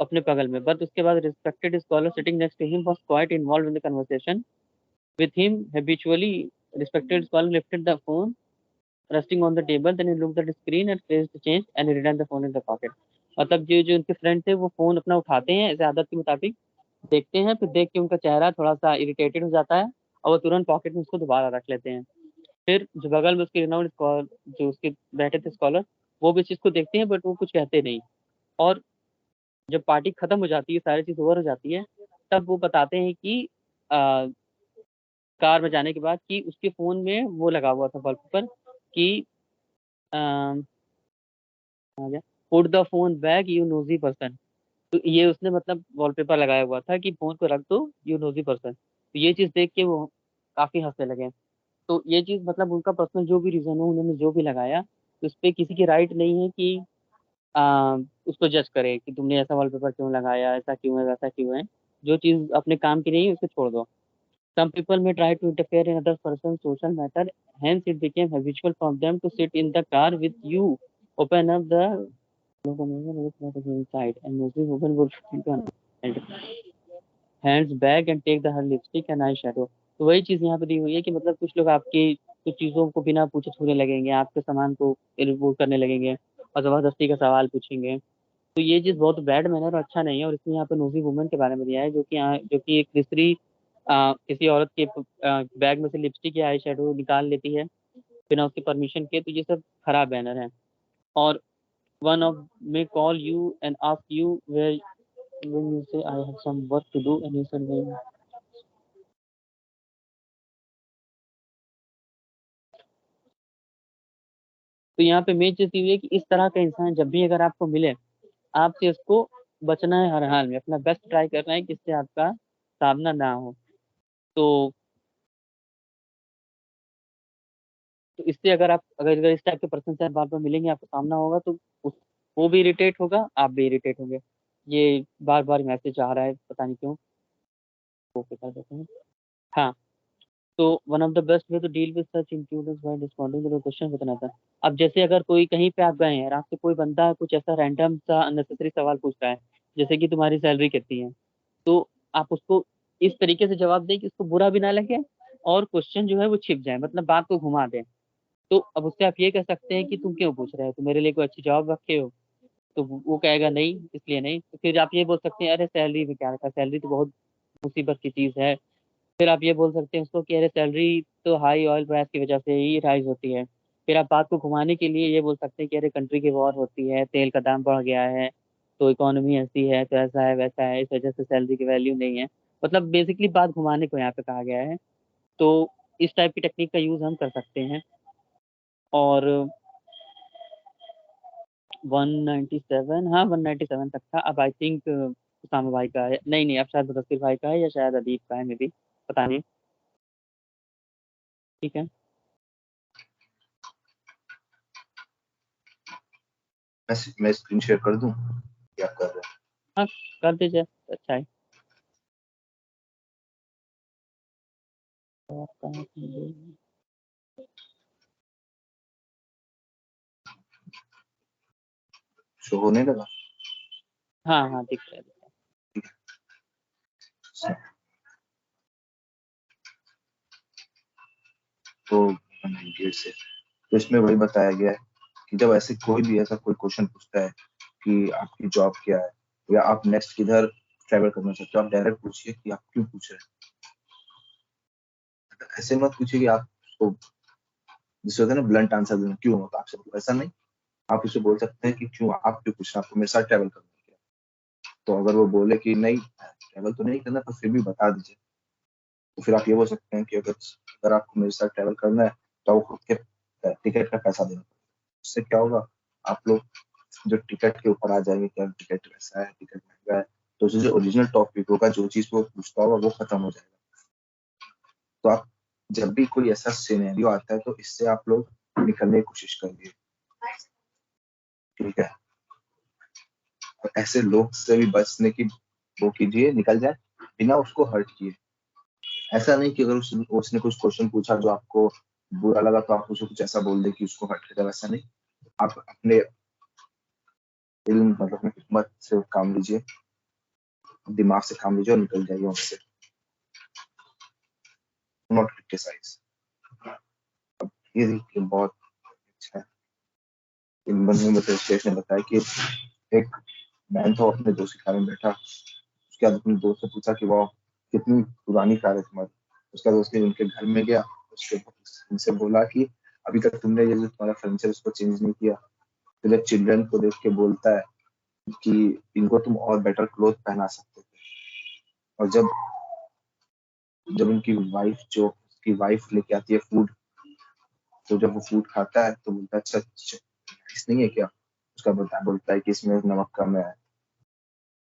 C: अपने बगल में। बट उसके बाद respected scholar sitting next to him was quite involved in the conversation with him habitually respected scholar lifted the phone resting on the table, then he looked at the screen and placed the change and he returned the phone in the pocket. मतलब जो जो उनके friend थे वो phone अपना उठाते हैं ऐसे आदत के मुताबिक, देखते हैं, फिर देख के उनका चेहरा थोड़ा सा इरिटेटेड हो जाता है और वो तुरंत पॉकेट में उसको दोबारा रख लेते हैं। फिर जो बगल में उसके रिनाउंड स्कॉलर जो उसके बैठे थे स्कॉलर, वो भी चीज को देखते हैं बट वो कुछ कहते नहीं। और जब पार्टी खत्म हो जाती है, सारी चीज ओवर हो जाती है, तब वो बताते हैं कि आ, कार में जाने के बाद कि उसके फोन में वो लगा हुआ था वॉलपेपर कि put the phone back you nosy person. तो ये उसने मतलब वॉलपेपर लगाया हुआ था कि फोन को रख दो यू नोजी पर्सन। तो ये चीज देख के वो काफी हंसने लगे। तो ये चीज मतलब उनका पर्सनल जो भी रीजन हो, उन्होंने जो भी लगाया, तो उस पर किसी की राइट नहीं है कि उसको जज करे कि तुमने ऐसा वॉलपेपर क्यों लगाया, ऐसा क्यों है, वैसा क्यों है। जो चीज अपने काम की नहीं है उसको छोड़ दो। Some people may try to interfere in other person's social matter, hence it became habitual for them to sit in the car with you, open up the inside, and Muslim woman would and hands back and take the her lipstick and eyeshadow. तो वही चीज यहाँ पे दी हुई है कि मतलब कुछ लोग आपकी कुछ चीजों को बिना पूछे छूने लगेंगे, आपके सामान को वो करने लगेंगे और जबरदस्ती का सवाल पूछेंगे। तो ये चीज बहुत बैड मैनर और अच्छा नहीं है। और इसमें यहाँ पे नोजी वुमन के बारे में दिया है, जो कि एक तीसरी किसी औरत के बैग में से लिपस्टिक या आई शेडो निकाल लेती है बिना उसकी परमिशन के। तो ये सब खराब बैनर है। और one of may call you and ask you where when you say I have some work to do and you said नहीं। तो यहाँ पे मेन चीज ये है कि इस तरह का इंसान जब भी अगर आपको मिले, आपसे इसको बचना है, हर हाल में अपना बेस्ट ट्राई करना है कि इससे आपका सामना ना हो। तो इससे अगर इस टाइप के पर्सन से आप बार बार मिलेंगे, आपका सामना होगा, तो वो भी इरिटेट होगा, आप भी इरिटेट होंगे। ये बार बार मैसेज आ रहा है पता नहीं क्यों, ओके कर देते हैं। हाँ, तो one of the best way to deal with such intruders by responding to the question बताना था। अब जैसे अगर कोई कहीं पे आप गए हैं और आपसे कोई बंदा कुछ ऐसा रैंडम सा अननेसेसरी सवाल पूछता है, जैसे कि तुम्हारी सैलरी कितनी है, तो आप उसको इस तरीके से जवाब दें कि उसको बुरा भी ना लगे और क्वेश्चन जो है वो छिप जाए, मतलब बात को घुमा दें। तो अब उससे आप ये कह सकते हैं कि तुम क्यों पूछ रहे हो, तो मेरे लिए कोई अच्छी जॉब रखे हो। तो वो कहेगा नहीं, इसलिए नहीं। तो फिर आप ये बोल सकते हैं अरे सैलरी में क्या रखा, सैलरी तो बहुत मुसीबत की चीज है। फिर आप ये बोल सकते हैं उसको कि अरे सैलरी तो हाई ऑयल प्राइस की वजह से ही राइज होती है। फिर आप बात को घुमाने के लिए ये बोल सकते हैं कि अरे कंट्री की वॉर होती है, तेल का दाम बढ़ गया है, तो इकोनॉमी ऐसी है, तो ऐसा है वैसा है, इस वजह से सैलरी की वैल्यू नहीं है। मतलब बेसिकली बात घुमाने को यहाँ पे कहा गया है। तो इस टाइप की टेक्निक का यूज हम कर सकते हैं। और 197, हाँ 197 तक था। अब आई थिंक उसामा भाई का है, नहीं नहीं, अब शायद मुदस्सिर भाई का है या शायद अदीब का है, मे बी, पता नहीं। ठीक है,
D: मैं स्क्रीन शेयर कर दूं, क्या कर रहे हैं?
C: हाँ कर दीजिए, अच्छा है।
D: शो होने लगा?
C: हाँ हाँ दिख रहा है।
D: तो 98 से तो इसमें वही बताया गया है कि जब ऐसे कोई भी ऐसा कोई क्वेश्चन पूछता है कि आपकी जॉब क्या है या आप नेक्स्ट किधर ट्रैवल करना चाहते हो, आप डायरेक्ट पूछिए कि आप क्यों पूछ रहे हैं। ऐसे मत पूछिए कि आप तो जिसे होता है ना ब्लंट आंसर देना, क्यों होता आपसे, ऐसा नहीं। आप उसे बोल सकते हैं कि क्यों, आप क्यों पूछ रहे हैं, आपको मेरे साथ ट्रैवल करना है। तो अगर वो बोले कि नहीं ट्रैवल तो नहीं करना, तो फिर भी बता दीजिए। तो फिर आप ये बोल सकते हैं कि अगर आपको मेरे साथ ट्रैवल करना है तो आपको खुद के टिकट का पैसा देना पड़ेगा। उससे क्या होगा, आप लोग जो टिकट के ऊपर आ जाएंगे, क्या टिकट वैसा है, टिकट महंगा है, तो जो ओरिजिनल टॉपिक होगा, जो चीज वो पूछता होगा, वो खत्म हो जाएगा। तो आप जब भी कोई ऐसा सिनेरियो आता है तो इससे आप लोग निकलने की कोशिश करिए, ठीक है। और ऐसे लोग से भी बचने की वो कीजिए, निकल जाए बिना उसको हर्ट किए। ऐसा नहीं कि अगर उसने कुछ क्वेश्चन पूछा जो आपको बुरा लगा तो आप उसे कुछ ऐसा बोल दे कि उसको हर्ट करेगा, वैसा नहीं। आप अपने इल्म मतलब अपनी हिम्मत से काम लीजिए, दिमाग से काम लीजिए और निकल जाइए उनसे, नॉट क्रिटिसाइज। ये देखिए बहुत अच्छा है। इन बंदे में शेख ने बताया कि एक मैन था, अपने दोस्त की कार में बैठा। उसके बाद अपने दोस्त से पूछा कि वो कितनी पुरानी कार है तुम्हारी। उसका दोस्त उनके घर में गया, उनसे बोला कि अभी तक तुमने ये जो तुम्हारा फर्नीचर उसको चेंज नहीं किया। तो जब चिल्ड्रन को देख के बोलता है कि इनको तुम और बेटर क्लोथ पहना सकते थे। और जब जब उनकी वाइफ लेके आती है फूड, तो जब वो फूड खाता है तो बोलता है अच्छा नाइस नहीं है क्या। उसका बोलता है कि इसमें नमक कम है।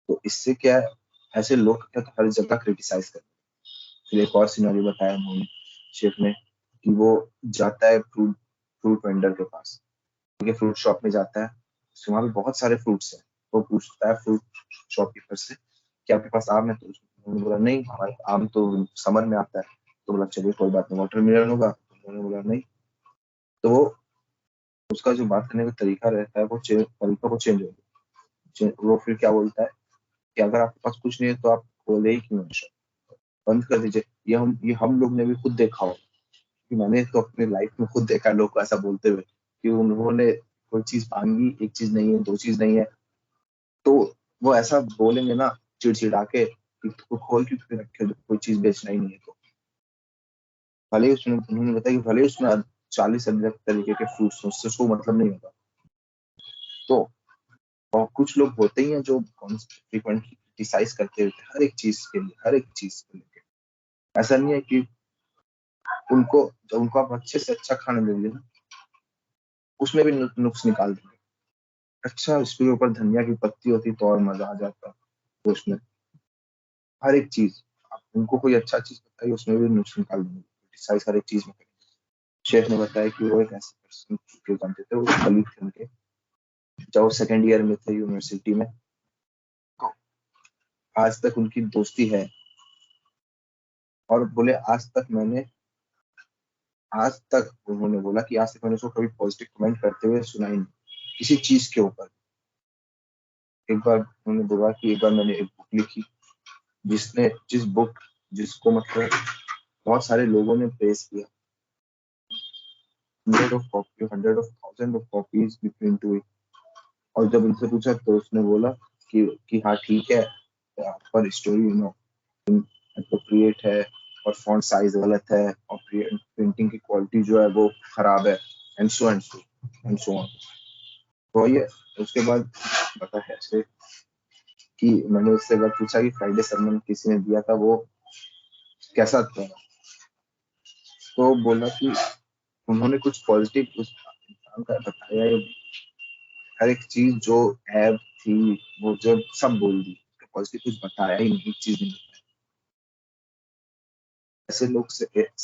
D: तो इससे क्या है, ऐसे लोग क्या तो हर जगह क्रिटिसाइज करते हैं। फिर एक और सिनेरियो बताया उन्होंने शेफ ने कि वो जाता है फ्रूट वेंडर के पास, ठीक है, फ्रूट शॉप में जाता है। वहाँ पे बहुत सारे फ्रूट्स हैं। वो पूछता है फ्रूट शॉपकीपर से कि आपके पास आम है? तो उन्होंने बोला नहीं, हमारे आम तो समर में आता है। तो बोला चलिए कोई बात नहीं, वाटरमेलन होगा? उन्होंने बोला नहीं। तो वो उसका जो बात करने का तरीका रहता है वो तरीका को चेंज हो गया। वो फिर क्या बोलता है कि अगर आपके पास कुछ नहीं है तो आप खोले ही क्यों शॉप, बंद कर दीजिए। ये हम लोग ने भी खुद देखा हो, कि मैंने तो अपने लाइफ में खुद देखा लोग को ऐसा बोलते हुए कि उन्होंने कोई चीज मांगी, एक चीज नहीं है, दो चीज नहीं है, तो वो ऐसा बोलेंगे ना चिड़चिड़ा के कि तू खोल क्यों रखे, कोई चीज बेचना ही नहीं है। तो भले ही उसने उन्होंने बताया कि भले ही उसमें 40 अलग तरीके के फ्रूट्स, उससे उसको मतलब नहीं होता। तो और कुछ लोग होते ही हैं जो फ्रीक्वेंटली क्रिटिसाइज करते रहते हैं हर एक चीज के लिए, हर एक चीज को लेके। ऐसा नहीं है कि उनको जब उनको आप अच्छे से अच्छा खाना देंगे ना, उसमें भी नुक्स निकाल देंगे। अच्छा इसके ऊपर धनिया की पत्ती होती तो और मजा आ जाता तो उसमें हर एक चीज, आप उनको कोई अच्छा चीज बताइए उसमें भी नुक्स निकाल देंगे, क्रिटिसाइज हर एक चीज में करेंगे। शेख ने बताया कि वो एक ऐसे पर्सन जो जानते थे, वो कलीग थे उनके, जब वो सेकेंड ईयर में थे यूनिवर्सिटी में। तो आज तक उनकी दोस्ती है। और बोले आज तक उन्होंने बोला कि आज तक मैंने उसको कभी पॉजिटिव कमेंट करते हुए सुना ही नहीं किसी चीज के ऊपर। एक बार उन्होंने बोला कि एक बार मैंने एक बुक लिखी जिसको मतलब बहुत सारे लोगों ने प्रेस किया, hundred of thousand of copies between two. और जब उनसे पूछा तो उसने बोला कि हाँ ठीक है, पर स्टोरी अप्रोप्रिएट है और फॉन्ट साइज गलत है और प्रिंटिंग की क्वालिटी जो है वो खराब है, एंड सो ऑन। तो ये उसके बाद बता है ऐसे कि मैंने उससे अगर पूछा कि फ्राइडे सरमन किसी ने दिया था वो कैसा था, तो बोला कि उन्होंने कुछ पॉजिटिव उस इंसान का बताया ही नहीं। हर एक चीज जो ऐप थी वो जब सब बोल दी, पॉजिटिव कुछ बताया ही नहीं, एक चीज नहीं बताया। ऐसे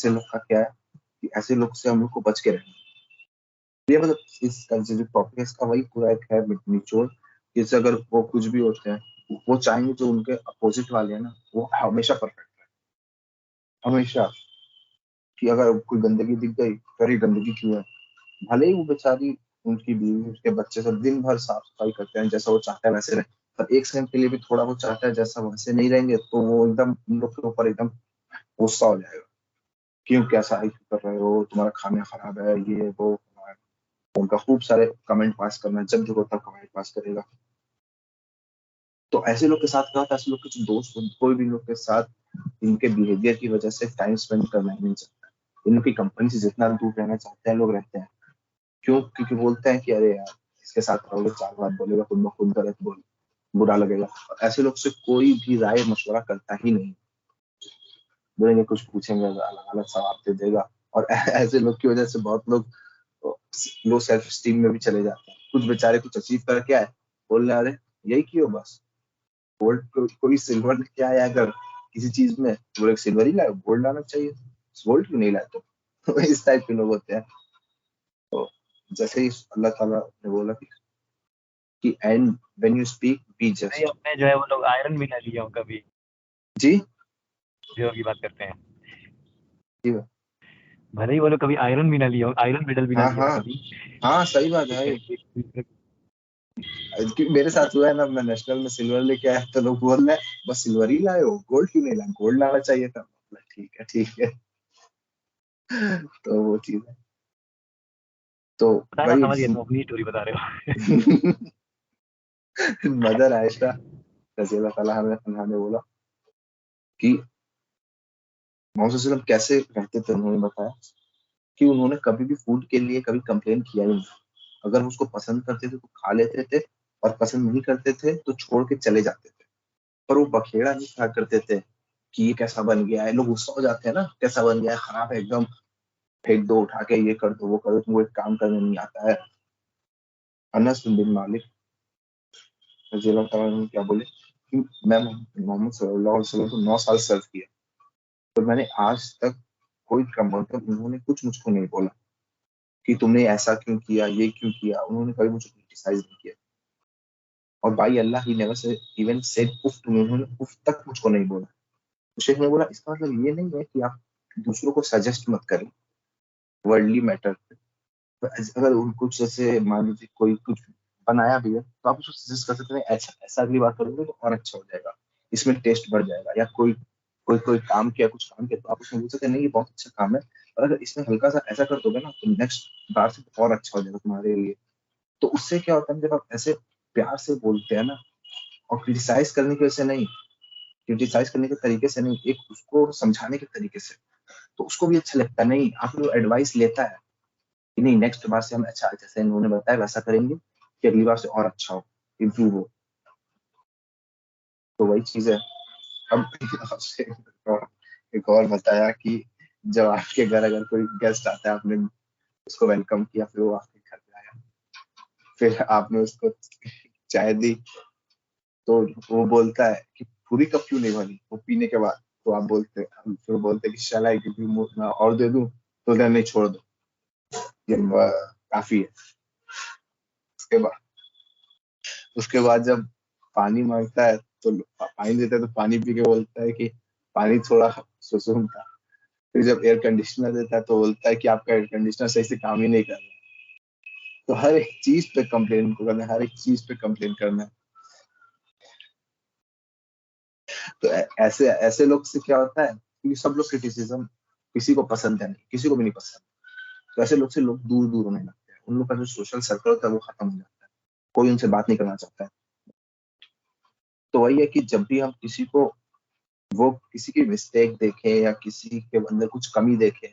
D: लोग का क्या है कि ऐसे लोग से हम लोग को बच के रहना। ये मतलब इस जो टॉपिक है इसका वही पूरा एक है निचोड़। जैसे अगर वो कुछ भी होते हैं, वो चाहेंगे जो उनके अपोजिट वाले हैं ना वो हमेशा परफेक्ट है, हमेशा। कि अगर कोई गंदगी दिख गई तो अरे गंदगी क्यों है, भले ही वो बेचारी उनकी बीवी उसके बच्चे सब दिन भर साफ सफाई करते हैं, जैसा वो चाहता है वैसे रहे, पर एक सेकंड के लिए भी थोड़ा वो चाहता है जैसा वैसे नहीं रहेंगे तो वो एकदम उन लोग के ऊपर एकदम गुस्सा हो जाएगा। क्यों, कैसा है, क्यों कर रहे हो, तुम्हारा खाना खराब है, ये वो। उनका खूब सारे कमेंट पास करना, जब देखो तब कमेंट पास करेगा। तो ऐसे लोग के साथ क्या होता है, ऐसे लोग के जो दोस्त कोई भी लोग के साथ इनके बिहेवियर की वजह से टाइम स्पेंड करना ही नहीं चाहता। इन लोग की कंपनी से जितना दूर रहना चाहते हैं लोग रहते हैं। क्यों? क्योंकि बोलते हैं कि अरे यार इसके साथ रहोगे 4 बात बोलेगा, खुद ब खुद गलत बोल, बुरा लगेगा। और ऐसे लोग से कोई भी राय मशवरा करता ही नहीं। बोलेंगे कुछ पूछेंगे, अलग अलग सवाल दे देगा। और ऐसे लोग की वजह से बहुत लोग लो सेल्फ स्टीम में भी चले जाते हैं। कुछ बेचारे कुछ अचीव करके आए, बोल रहे अरे यही क्यों, बस गोल्ड कोई सिल्वर क्या आया अगर किसी चीज में, बोले सिल्वर ही लाए, गोल्ड लाना चाहिए, गोल्ड क्यों नहीं लाए? तो इस टाइप के लोग होते हैं। तो जैसे ही अल्लाह ताला ने बोला कि and when you speak be
E: नहीं,
D: जस्ट।
E: अपने जो है वो लोग आयरन भी ना लिया हो कभी,
D: जी
E: जो की बात करते हैं,
D: जी
E: भले ही वो लोग कभी आयरन भी ना लिया हो, आयरन मेडल भी ना
D: हाँ
E: लिया हो
D: हाँ
E: कभी।
D: हाँ, सही बात है। मेरे साथ हुआ है ना, मैं नेशनल में सिल्वर लेके आया तो लोग बोल रहे हैं बस सिल्वर ही लाए हो, गोल्ड क्यों नहीं लाए? गोल्ड लाना चाहिए था। ठीक है ठीक है। तो वो चीज है। तो
E: पता है ना,
D: वही
E: समझ गए, तुम अपनी स्टोरी बता रहे हो।
D: मदर आयशा रज़ी अल्लाह ताला अन्हा ने बोला कि मोहम्मद सल्लल्लाहु अलैहि वसल्लम कैसे रहते थे। उन्होंने बताया कि उन्होंने कभी भी फूड के लिए कभी कंप्लेन किया ही नहीं। अगर उसको पसंद करते थे तो खा लेते थे, और पसंद नहीं करते थे तो छोड़ के चले जाते थे। पर वो बखेड़ा नहीं खा करते थे कि ये कैसा बन गया है। लोग गुस्सा हो जाते हैं ना, कैसा बन गया है, खराब है एकदम, फेंक दो उठा के, ये कर दो वो कर दो, तुमको एक काम करने नहीं आता है। अनस बिन मालिक रज़ी अल्लाह तआला अन्हु क्या बोले कि मैं मोहम्मद सल्लल्लाहु अलैहि वसल्लम को 9 साल सर्व किया, तो मैंने आज तक कोई मतलब उन्होंने कुछ मुझको नहीं बोला कि तुमने ऐसा क्यों किया, ये क्यों किया। उन्होंने कभी मुझे क्रिटिसाइज नहीं किया। और भाई Allah he never say even said उफ टू मी, उन्होंने उफ तक मुझको नहीं बोला। तो शेख ने बोला इसका मतलब ये नहीं है कि आप दूसरों को सजेस्ट मत करें वर्ल्डली मैटर पे। अगर उनको जैसे मान लीजिए कोई कुछ बनाया भी है तो आप उसको सजेस्ट कर सकते हैं, ऐसा ऐसा अगली बार करोगे तो और अच्छा हो जाएगा, इसमें टेस्ट बढ़ जाएगा। या कोई कोई कोई काम किया, कुछ काम किया, तो आप उसमें बोल सकते हैं नहीं ये बहुत अच्छा काम है, और अगर इसमें हल्का सा ऐसा कर दोगे ना तो नेक्स्ट बार से और अच्छा हो जाएगा तुम्हारे लिए। तो उससे क्या होता है, जब आप ऐसे प्यार से बोलते हैं ना, और क्रिटिसाइज करने की वजह से नहीं, क्रिटिसाइज करने के तरीके से नहीं, एक उसको समझाने के तरीके से, तो उसको भी अच्छा लगता है। नहीं, आप लोग एडवाइस लेता है कि नहीं नेक्स्ट बार से हम अच्छा, जैसे इन्होंने बताया वैसा करेंगे कि अगली बार से और अच्छा हो, इम्प्रूव हो। तो वही चीज है। अब आपसे एक और बताया कि जब आपके घर अगर कोई गेस्ट आता है, आपने उसको वेलकम किया, फिर वो आपके घर पे आया, फिर आपने उसको चाय दी, तो वो बोलता है कि पूरी कप क्यों नहीं भरी, वो पीने के बाद। तो आप बोलते, हम फिर बोलते कि शाला और दे दूं, तो नहीं छोड़ दो, ये काफी है। उसके बाद जब पानी मांगता है तो पानी देता है, तो पानी पी के बोलता है कि पानी थोड़ा सुसुम था। फिर जब एयर कंडीशनर देता है तो बोलता है कि आपका एयर कंडीशनर सही से काम ही नहीं कर रहा। तो हर एक चीज पे कंप्लेन करना है, हर एक चीज पे कंप्लेन करना है। तो ऐसे ऐसे लोग से क्या होता है कि सब लोग क्रिटिसिज्म किसी को पसंद है नहीं, किसी को भी नहीं पसंद। तो ऐसे लोग से लोग दूर दूर होने लगते हैं, उन लोग का जो सोशल सर्कल होता है वो खत्म हो जाता है, कोई उनसे बात नहीं करना चाहता है। तो वही है कि जब भी हम किसी को, वो किसी की मिस्टेक देखे या किसी के अंदर कुछ कमी देखे,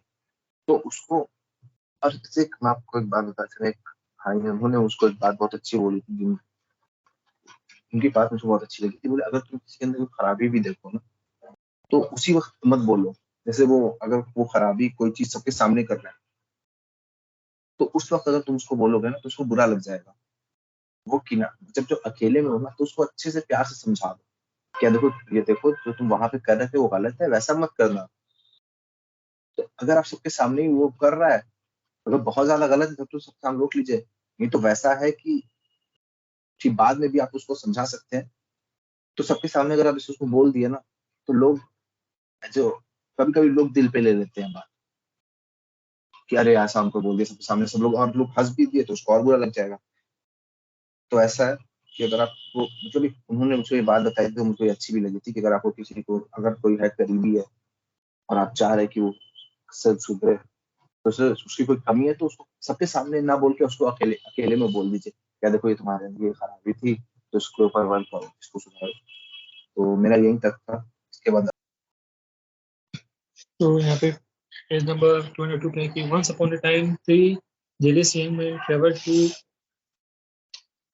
D: तो उसको, और जैसे मैं आपको एक बात बता सकता, एक भाई है, उन्होंने उसको एक बात बहुत अच्छी बोली थी, उनकी बात मुझे बहुत अच्छी लगी थी। बोले अगर तुम किसी के अंदर कोई खराबी भी देखो ना, तो उसी वक्त मत बोलो। जैसे वो अगर वो खराबी कोई चीज सबके सामने कर रहा है, तो उस वक्त अगर तुम उसको बोलोगे ना तो उसको बुरा लग जाएगा। वो कि ना जब जो अकेले में हो ना, तो उसको अच्छे से प्यार से समझा दो, क्या देखो ये देखो जो तुम वहां पे कर रहे थे वो गलत है, वैसा मत करना। तो अगर आप सबके सामने ही वो कर रहा है, अगर बहुत ज्यादा गलत है तब तो सबके सामने रोक लीजिए। नहीं तो वैसा है कि बाद में भी आप उसको समझा सकते हैं। तो सबके सामने अगर आप उसको बोल दिए ना, तो लोग जो कभी कभी लोग दिल पे ले लेते हैं बात। कि अरे ऐसा हमको बोल दिया सबके सामने, सब लोग और लोग हंस भी दिए तो उसको और बुरा लग जाएगा। तो ऐसा है कि अगर आपको मतलब उन्होंने मुझे ये बात बताई तो मुझे अच्छी भी लगी थी कि अगर आपको किसी को, अगर कोई है करीबी है और आप चाह रहे हैं कि वो सब सुधरे, तो उसकी कोई कमी है तो उसको सबके सामने ना बोल के उसको अकेले अकेले में बोल दीजिए, क्या देखो ये तुम्हारे अंदर ये खराबी थी तो इसके ऊपर वर्क करो, इसको सुधारो। तो मेरा यही तक था। इसके बाद
F: तो यहाँ पे पेज नंबर 22 पे है कि once upon a time three jealous young men traveled to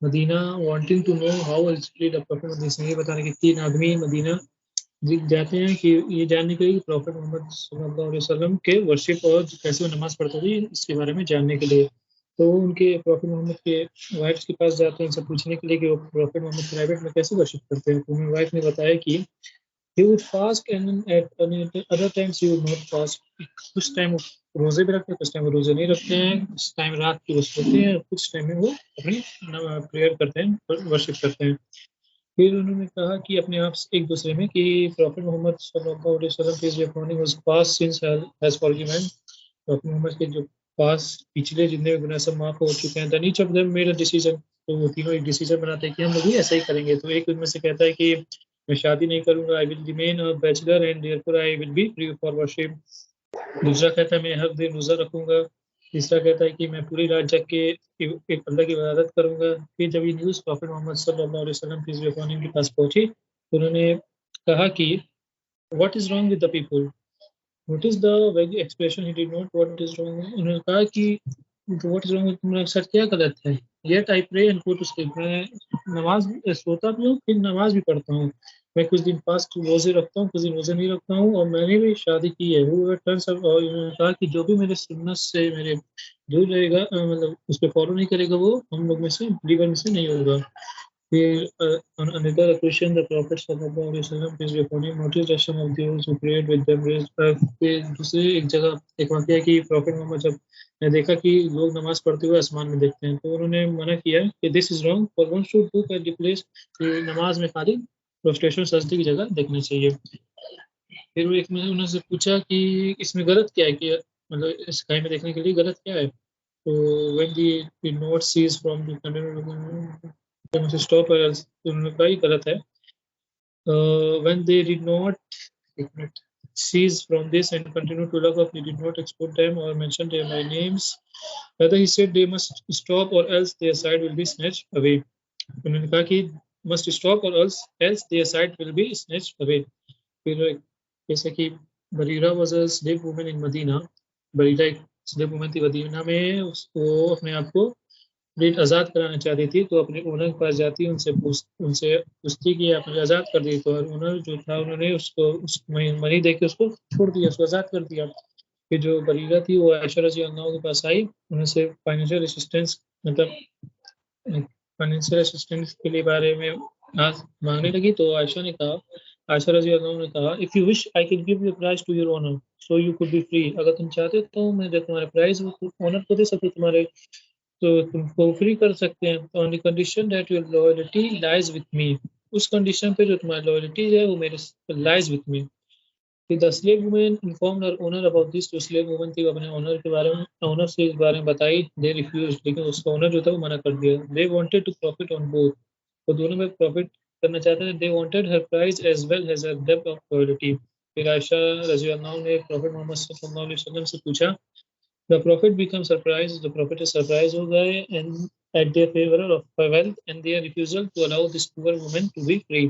F: Medina wanting to know how actually the prophet Muhammad, ये बताने के 3 आदमी मदीना जाते हैं कि ये जानने के लिए प्रॉफिट मोहम्मद सल्लल्लाहु अलैहि वसल्लम के वर्शिप और कैसे वो नमाज पढ़ते थे इसके बारे में जानने के लिए। तो उनके प्रॉफिट मोहम्मद के वाइफ्स के पास जाते हैं इनसे पूछने के लिए कि वो प्रॉफिट मोहम्मद प्राइवेट में कैसे वर्शिप करते हैं। तो उनकी वाइफ ने बताया कि he would fast and at other times he would not fast। कुछ टाइम रोजे भी रखते हैं, कुछ टाइम रोजे नहीं रखते हैं, कुछ टाइम रात की वो सोते हैं, कुछ टाइम में वो अपनी प्रेयर करते हैं, वर्शिप करते हैं। फिर उन्होंने कहा कि अपने आप एक दूसरे में कि प्रॉफिट मोहम्मद सल्लल्लाहु अलैहि वसल्लम peace be upon him was past since has forgiven. Prophet Muhammad के जो पास पिछले जितने गुनाह सब माफ हो चुके हैं। Then each of them made a decision. तो वो तीनों एक डिसीजन बनाते हैं कि हम लोग भी ऐसा ही करेंगे। तो एक उनमें से कहता है कि मैं शादी नहीं करूंगा, I will remain a bachelor and therefore I will be free for worship. दूसरा कहता है मैं हर दिन रोजा रखूंगा। तीसरा कहता है कि मैं पूरी रात जग के एक अल्लाह की इबादत करूंगा। फिर जब ये न्यूज़ प्रॉफिट मोहम्मद सल्लल्लाहु अलैहि वसल्लम पीस बी अपॉन हिम के पास पहुंची तो उन्होंने कहा कि what is wrong with the people, what is the very expression he did not what is wrong. उन्होंने कहा कि व्हाट इज रॉन्ग विद तुम्हारे साथ क्या गलत है। Yet I pray and go to sleep. मैं नमाज सोता भी हूँ फिर नमाज भी पढ़ता हूँ। मैं कुछ दिन फास्ट रोजे रखता हूँ, कुछ दिन रोजे नहीं रखता हूँ, और मैंने भी शादी की है। वो टर्न्स और उन्होंने कहा कि जो भी मेरे सुन्नत से मेरे दूर रहेगा, मतलब उस पर फॉलो नहीं करेगा, वो हम लोग में से बिलीवर में से नहीं होगा। फिर on another occasion the Prophet sallallahu alaihi wasallam peace be upon him noticed that some of those who prayed with them raised फिर दूसरी एक जगह एक वाकया कि प्रॉफिट मोहम्मद जब ने देखा कि लोग नमाज पढ़ते हुए आसमान में देखते हैं तो उन्होंने मना किया कि this is wrong, for one should look at the place. नमाज में खाली प्रोस्ट्रेशन सजदे की जगह देखना चाहिए। फिर वो एक मैंने उनसे पूछा कि इसमें गलत क्या है, कि मतलब स्काई में देखने के लिए गलत क्या है। तो when the note sees from the they must stop or else उन्होंने कहा ये गलत है। When they did not cease from this and continue to look up, he did not export them or mention their by names. Rather, he said they must stop or else their side will be snatched away. उन्होंने कहा कि must stop or else their side will be snatched away. फिर जैसे कि Bareera was a slave woman in Medina। Bareera एक slave woman थी Medina में, उसको अपने आप को रेट आज़ाद कराना चाहती थी। तो अपने ओनर के पास जाती, उनसे पूछती कि आपने आज़ाद कर दी। तो ओनर जो था उन्होंने उसको उस मनी दे के उसको छोड़ दिया, उसको आज़ाद कर दिया। फिर जो बरीरा थी वो आयशा रज़ी अल्लाह के पास आई, उनसे फाइनेंशियल असिस्टेंस मतलब फाइनेंशियल असिस्टेंस के लिए बारे में मांगने लगी। तो आयशा रज़ी अल्लाह ने कहा if you wish I can give you price to your owner so you could be free. अगर तुम चाहते तो मैं जो तुम्हारे प्राइस ओनर को दे सकती, तुम्हारे तो तुमको फ्री कर सकते हैं। On the condition that your loyalty lies with me. उस कंडीशन पे जो तुम्हारी लॉयल्टी है वो मेरे lies with me. The slave woman informed her owner about this. जो स्लेव वुमन थी वो अपने ओनर के बारे में ओनर से इस बारे में बताई। दे रिफ्यूज, लेकिन उसका ओनर जो था वो मना कर दिया। They wanted to profit on both. तो दोनों में प्रॉफिट करना चाहते थे। They wanted her price as well as her depth of loyalty. फिर आयशा रज़ी अल्लाह ने प्रॉफिट मोहम्मद सल्लल्लाहु अलैहि वसल्लम से पूछा। The prophet becomes surprised. The prophet is surprised हो गए and at their favor of wealth and their refusal to allow this poor woman to be free.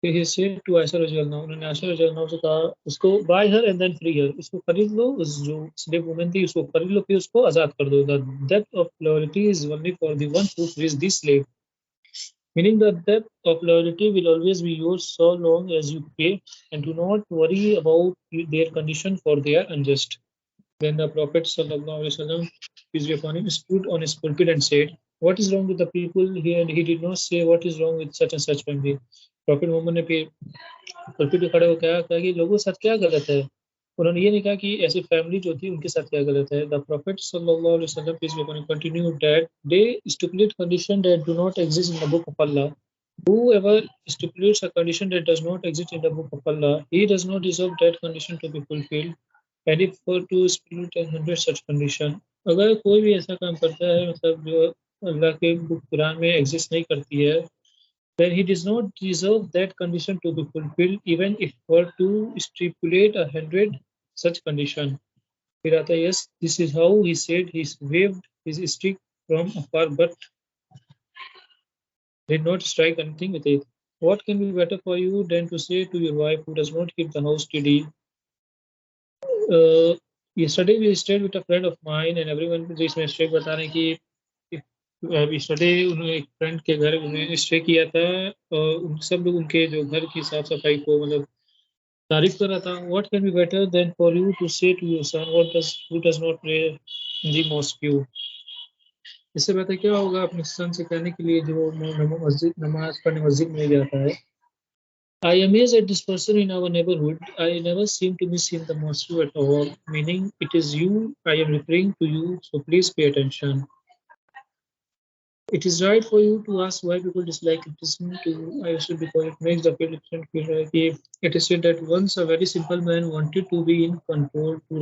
F: फिर he said to Aisha रज़ियल्लाहु अन्हा, उन्होंने आयशा रज़ियल्लाहु से कहा उसको buy her and then free her। उसको खरीद लो, उस जो slave woman थी उसको खरीद लो फिर उसको आज़ाद कर दो। The depth of loyalty is only for the one who frees the slave। Meaning the depth of loyalty will always be yours so long as you pay and do not worry about their condition for they are unjust। Then the Prophet sallallahu alaihi wasallam, peace be upon him, stood on his pulpit and said, "What is wrong with the people here?" And he did not say, "What is wrong with such and such family?" Prophet Mohammad ने फिर pulpit पे खड़े होकर कहा कि लोगों के साथ क्या गलत है। उन्होंने ये नहीं कहा कि ऐसी फैमिली जो थी उनके साथ क्या गलत है। The Prophet sallallahu alaihi wasallam, peace be upon him, continued that they stipulate condition that do not exist in the book of Allah. Whoever stipulates a condition that does not exist in the book of Allah, he does not deserve that condition to be fulfilled. and if for to split 100 such condition, अगर कोई भी ऐसा काम करता है मतलब जो अल्लाह के कुरान में एग्जिस्ट नहीं करती है, then he does not deserve that condition to be fulfilled even if were to stipulate 100 such condition. फिर आता है yes, this is how he said he waved his stick from afar but did not strike anything with it. What can be better for you than to say to your wife who does not keep the house tidy? Yesterday we stayed with a friend of mine and everyone जिसमें stay बता रहे हैं कि yesterday उन्होंने एक friend के घर उन्होंने स्टे किया था और उन सब लोग उनके जो घर की साफ सफाई को मतलब तारीफ कर रहा था. What can be better than for you to say to your son who does not pray in the mosque? इससे बेहतर क्या होगा अपने सन से कहने के लिए जो नमाज पढ़ने मस्जिद में जाता है. I amazed at this person in our neighborhood. I never seem to miss in the mosque at all. Meaning, it is you. I am referring to you. So please pay attention. It is right for you to ask why people dislike listening to ISL because it makes the different feel like it is said that once a very simple man wanted to be in control to